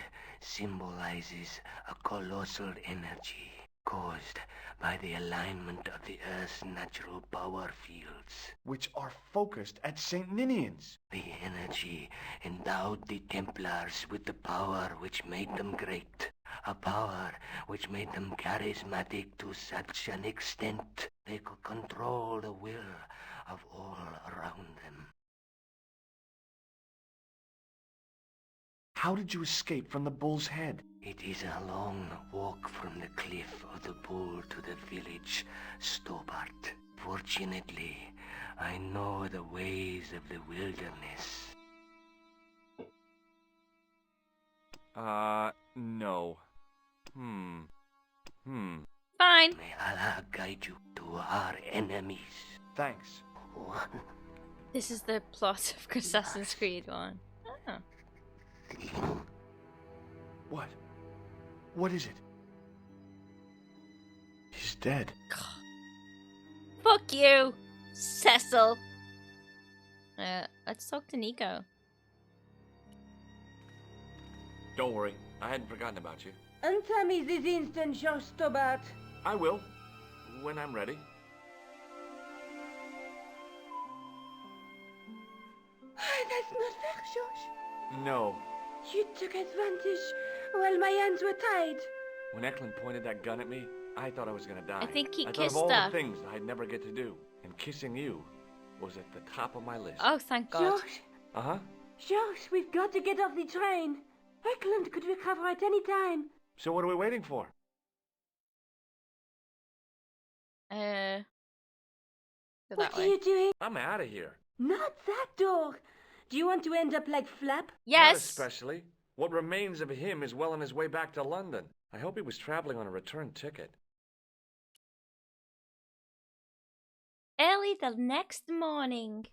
symbolizes a colossal energy caused by the alignment of the Earth's natural power fields, which are focused at St. Ninian's. The energy endowed the Templars with the power which made them great, a power which made them charismatic to such an extent they could control the will of all around them. How did you escape from the Bull's Head? It is a long walk from the cliff of the Bull to the village Stobart. Fortunately, I know the ways of the wilderness. No. Fine. May Allah guide you to our enemies. Thanks. One. This is the plot of Assassin's Creed 1. Oh. What? What is it? He's dead. Fuck you, Cecil. Let's talk to Nico. Don't worry, I hadn't forgotten about you. Answer me this instant, George Stobart. I will, when I'm ready. That's not fair, George. No. You took advantage while my hands were tied. When Eklund pointed that gun at me, I thought I was gonna die. I think he I kissed thought of all her. the things I'd never get to do, and kissing you was at the top of my list. Oh, thank God. George, Uh-huh. George, we've got to get off the train. Eklund could recover at any time. So what are we waiting for? Go What that are way. you doing? I'm out of here. Not that door. Do you want to end up like Flap? Not Yes. especially. What remains of him is well on his way back to London. I hope he was traveling on a return ticket. Early the next morning.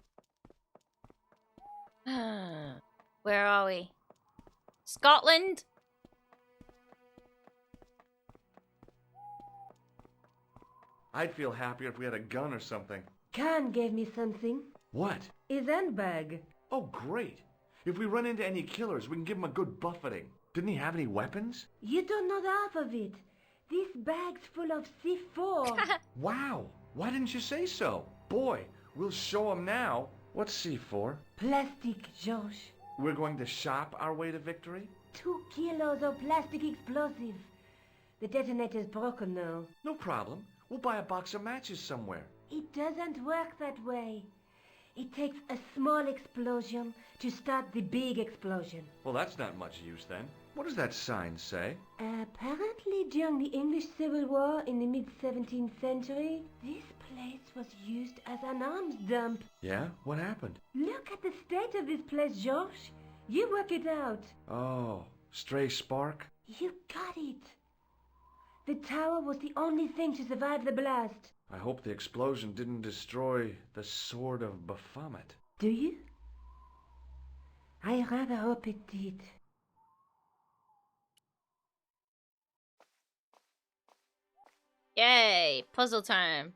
Where are we? Scotland? I'd feel happier if we had a gun or something. Khan gave me something. What? His handbag. Oh, great. If we run into any killers, we can give them a good buffeting. Didn't he have any weapons? You don't know the half of it. This bag's full of C4. Wow. Why didn't you say so? Boy, we'll show them now. What's C4? Plastic, George. We're going to shop our way to victory? 2 kilos of plastic explosive. The detonator's broken now. No problem. We'll buy a box of matches somewhere. It doesn't work that way. It takes a small explosion to start the big explosion. Well, that's not much use then. What does that sign say? Apparently during the English Civil War in the mid-17th century, this place was used as an arms dump. Yeah? What happened? Look at the state of this place, George. You work it out. Oh, stray spark? You got it. The tower was the only thing to survive the blast. I hope the explosion didn't destroy the Sword of Baphomet. Do you? I rather hope it did. Yay! Puzzle time.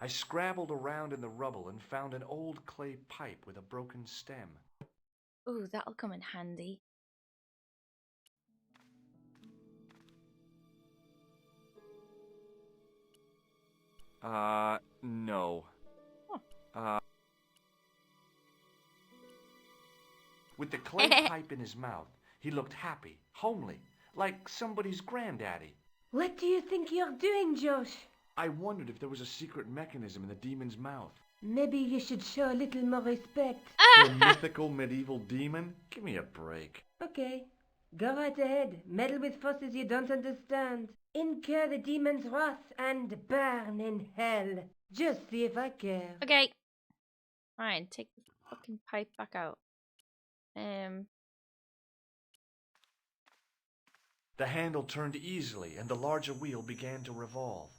I scrabbled around in the rubble and found an old clay pipe with a broken stem. Ooh, that'll come in handy. No. With the clay pipe in his mouth, he looked happy, homely, like somebody's granddaddy. What do you think you're doing, Josh? I wondered if there was a secret mechanism in the demon's mouth. Maybe you should show a little more respect. For a mythical medieval demon? Give me a break. Okay, go right ahead. Meddle with forces you don't understand. Incur the demon's wrath and burn in hell. Just see if I care. Okay. Fine, take the fucking pipe back out. The handle turned easily, and the larger wheel began to revolve.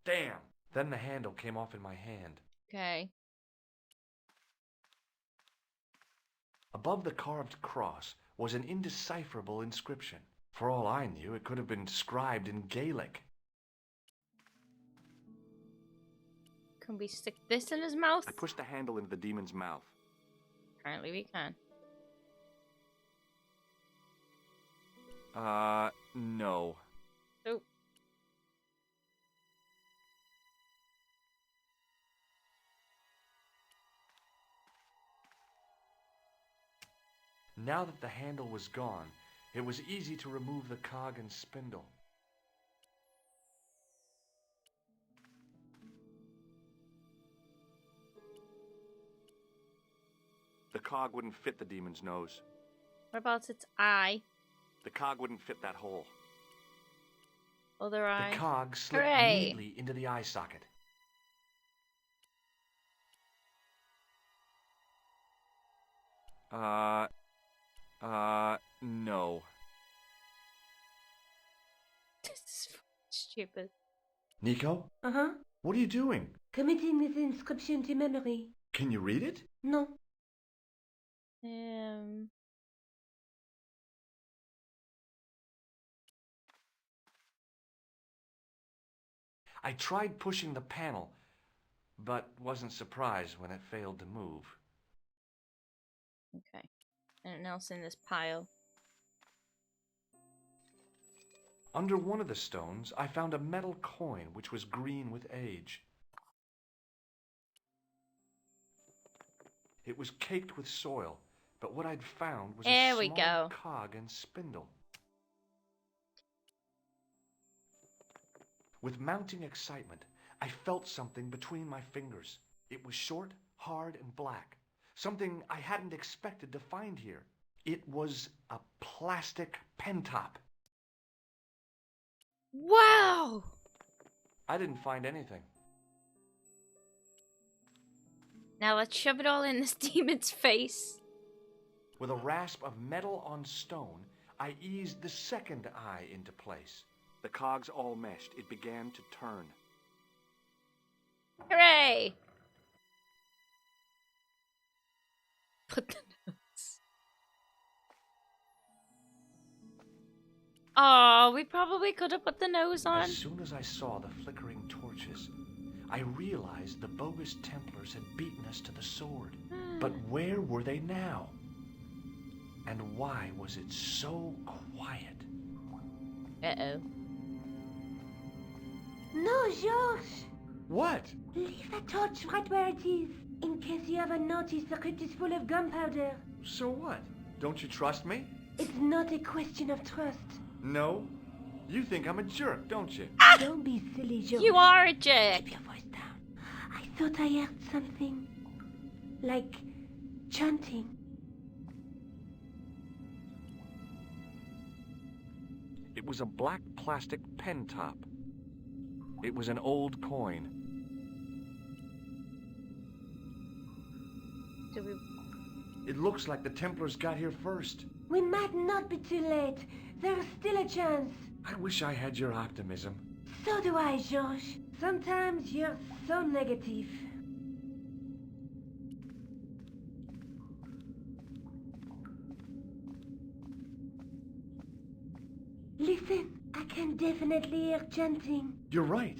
Damn! Then the handle came off in my hand. Okay. Above the carved cross was an indecipherable inscription. For all I knew, it could have been scribed in Gaelic. Can we stick this in his mouth? I pushed the handle into the demon's mouth. Apparently we can. No. Oh. Now that the handle was gone, it was easy to remove the cog and spindle. The cog wouldn't fit the demon's nose. What about its eye? The cog wouldn't fit that hole. Other eye. The cog slipped Hooray. neatly into the eye socket. No. This is stupid. Nico? Uh-huh. What are you doing? Committing this inscription to memory. Can you read it? No. I tried pushing the panel, but wasn't surprised when it failed to move. Okay. Anything else in this pile? Under one of the stones, I found a metal coin which was green with age. It was caked with soil, but what I'd found was There a we small go. cog and spindle. With mounting excitement, I felt something between my fingers. It was short, hard, and black. Something I hadn't expected to find here. It was a plastic pen top. Wow! I didn't find anything. Now let's shove it all in this demon's face. With a rasp of metal on stone, I eased the second eye into place. The cogs all meshed. It began to turn. Hooray! Put the nose. Oh, we probably could have put the nose on. As soon as I saw the flickering torches, I realized the bogus Templars had beaten us to the sword. But where were they now? And why was it so quiet? Uh-oh. No, George! What? Leave the torch right where it is. In case you haven't noticed, the crypt is full of gunpowder. So what? Don't you trust me? It's not a question of trust. No? You think I'm a jerk, don't you? Don't be silly, George. You are a jerk. Keep your voice down. I thought I heard something. Like chanting. It was a black plastic pen top. It was an old coin. Do we... It looks like the Templars got here first. We might not be too late. There's still a chance. I wish I had your optimism. So do I, George. Sometimes you're so negative. Listen, I can definitely hear chanting. You're right.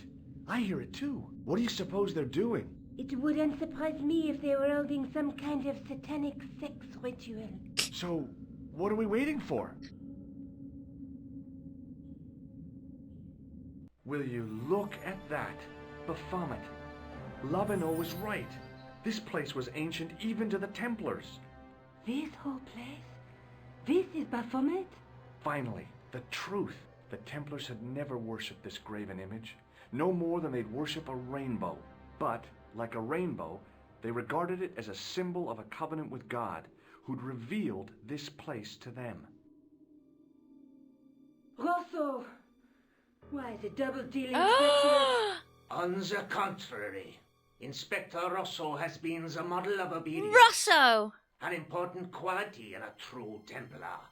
I hear it too. What do you suppose they're doing? It wouldn't surprise me if they were holding some kind of satanic sex ritual. So, what are we waiting for? Will you look at that? Baphomet. Labino was right. This place was ancient even to the Templars. This whole place? This is Baphomet? Finally, the truth. The Templars had never worshipped this graven image, no more than they'd worship a rainbow. But, like a rainbow, they regarded it as a symbol of a covenant with God, who'd revealed this place to them. Rosso! Why, the double-dealing treacherous... On the contrary, Inspector Rosso has been the model of obedience. Rosso! An important quality in a true Templar.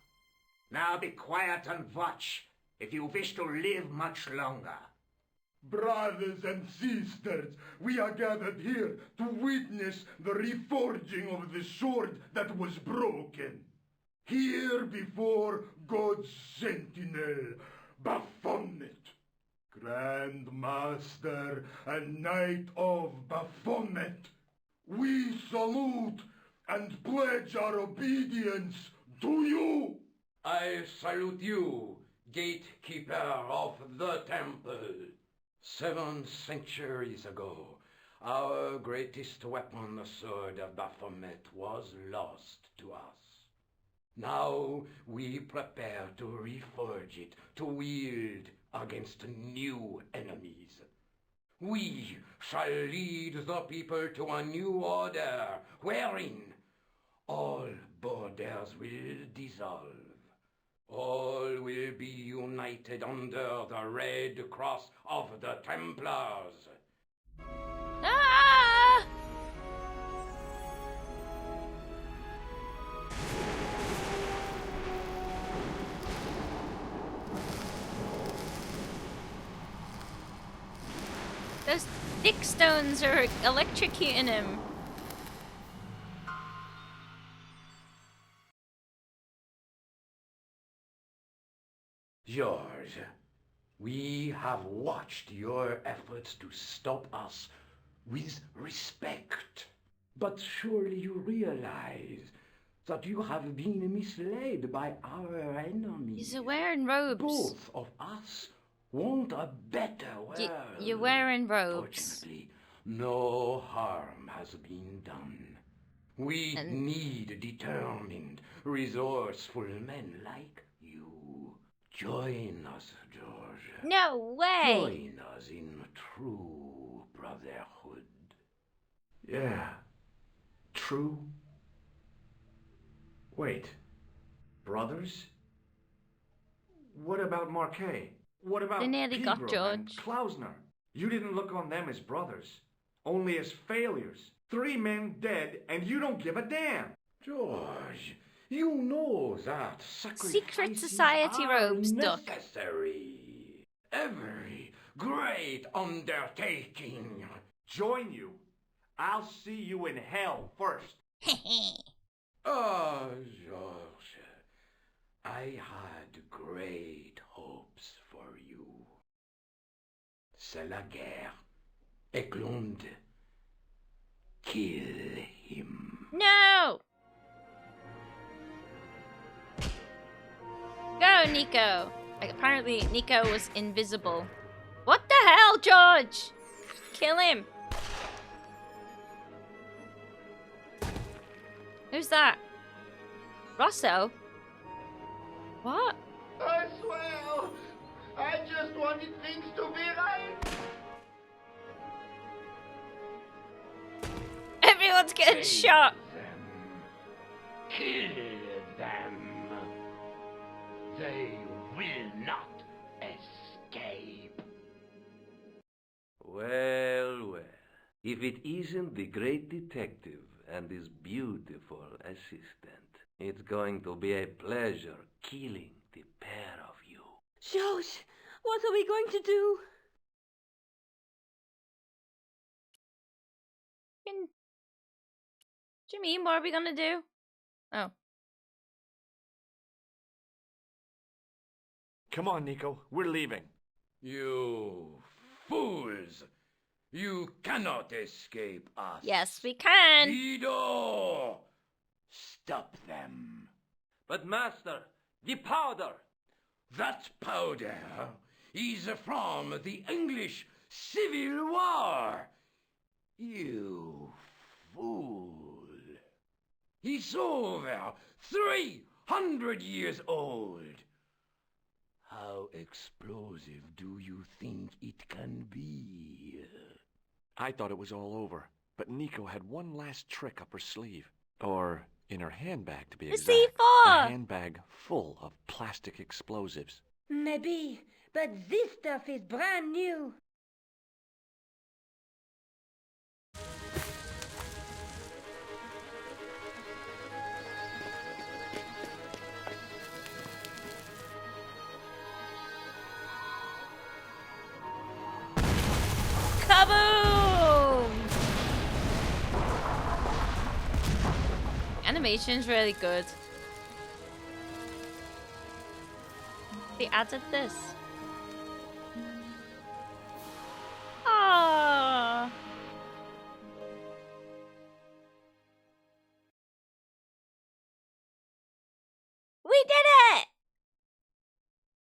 Now be quiet and watch, if you wish to live much longer. Brothers and sisters, we are gathered here to witness the reforging of the sword that was broken. Here before God's sentinel, Baphomet, Grand Master and Knight of Baphomet, we salute and pledge our obedience to you. I salute you, gatekeeper of the temple. 7 centuries ago, our greatest weapon, the sword of Baphomet, was lost to us. Now we prepare to reforge it, to wield against new enemies. We shall lead the people to a new order, wherein all borders will dissolve. All will be united under the red cross of the Templars. Ah! Those thick stones are electrocuting him. George, we have watched your efforts to stop us with respect. But surely you realize that you have been misled by our enemies. He's wearing robes. Both of us want a better world. You're wearing robes. Fortunately, no harm has been done. We need determined, resourceful men like you. Join us, George. No way! Join us in true brotherhood. Yeah. True? Wait. Brothers? What about Marquet? What about They nearly got Pegram and George. Klausner? You didn't look on them as brothers, only as failures. 3 men dead, and you don't give a damn. George, you know that Secret society robes, Duck. necessary. Every great undertaking. Join you. I'll see you in hell first. Oh, George, I had great hopes for you. C'est la guerre. Eklund, kill him. No! Go, Nico! Like, apparently Nico was invisible. What the hell, George? Kill him. Who's that? Rosso? What? I swear, I just wanted things to be right. Everyone's getting shot. Kill them. They will not escape. Well, well. If it isn't the great detective and his beautiful assistant, it's going to be a pleasure killing the pair of you. George, what are we going to do? Jimmy, what are we gonna do? Oh. Come on, Nico. We're leaving. You fools! You cannot escape us. Yes, we can. Guido! Stop them. But master, the powder! That powder is from the English Civil War. You fool. He's over 300 years old. How explosive do you think it can be? I thought it was all over, but Nico had one last trick up her sleeve. Or in her handbag, to be The exact. C4! A handbag full of plastic explosives. Maybe, but this stuff is brand new. Kaboom! Animation's really good. They added this. Aww. We did it!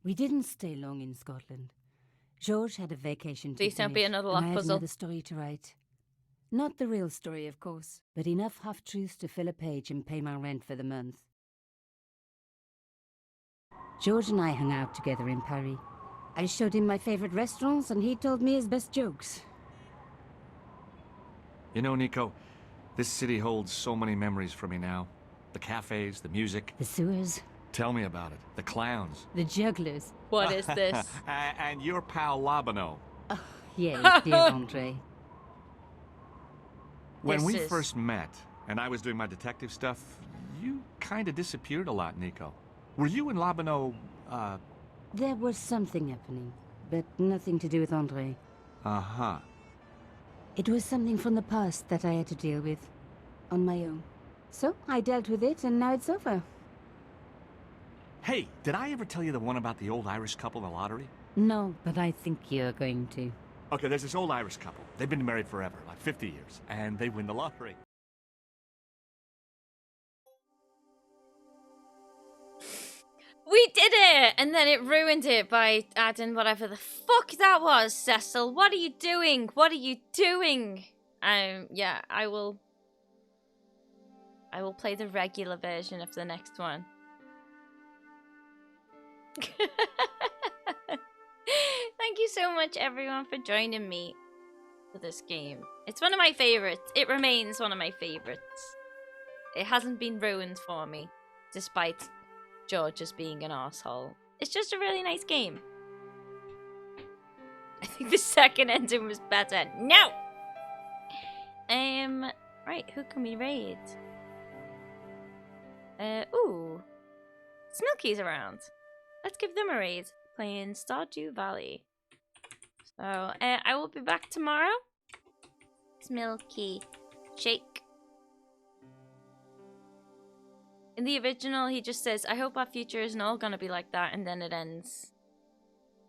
We didn't stay long in Scotland. George had a vacation to Please don't be finish, another and lock I had puzzle. another story to write. Not the real story, of course, but enough half-truths to fill a page and pay my rent for the month. George and I hung out together in Paris. I showed him my favorite restaurants, and he told me his best jokes. You know, Nico, this city holds so many memories for me now. The cafes, the music. The sewers. Tell me about it. The clowns. The jugglers. What is this? And your pal Labano. Oh, yes, dear Andre. When we first met, and I was doing my detective stuff, you kind of disappeared a lot, Nico. Were you and Labano, There was something happening, but nothing to do with Andre. Uh-huh. It was something from the past that I had to deal with, on my own. So, I dealt with it, and now it's over. Hey, did I ever tell you the one about the old Irish couple in the lottery? No, but I think you're going to. Okay, there's this old Irish couple. They've been married forever, like 50 years, and they win the lottery. We did it! And then it ruined it by adding whatever the fuck that was, Cecil. What are you doing? What are you doing? Yeah, I will play the regular version of the next one. Thank you so much, everyone, for joining me for this game. It's one of my favorites. It remains one of my favorites. It hasn't been ruined for me, despite George just being an asshole. It's just a really nice game. I think the second ending was better. No! Right, who can we raid? Ooh. Smilky's around. Let's give them a raid. Playing Stardew Valley. So, I will be back tomorrow. Smilky. Shake. In the original, he just says, I hope our future isn't all gonna be like that, and then it ends.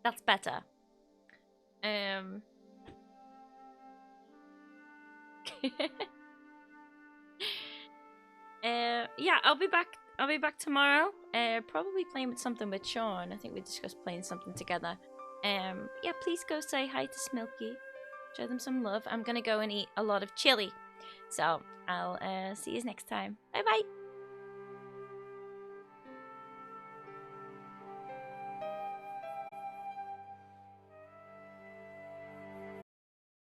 That's better. Yeah, I'll be back tomorrow. Probably playing with something with Sean. I think we discussed playing something together. Yeah, please go say hi to Smilky. Show them some love. I'm gonna go and eat a lot of chili. So, I'll see you next time. Bye bye.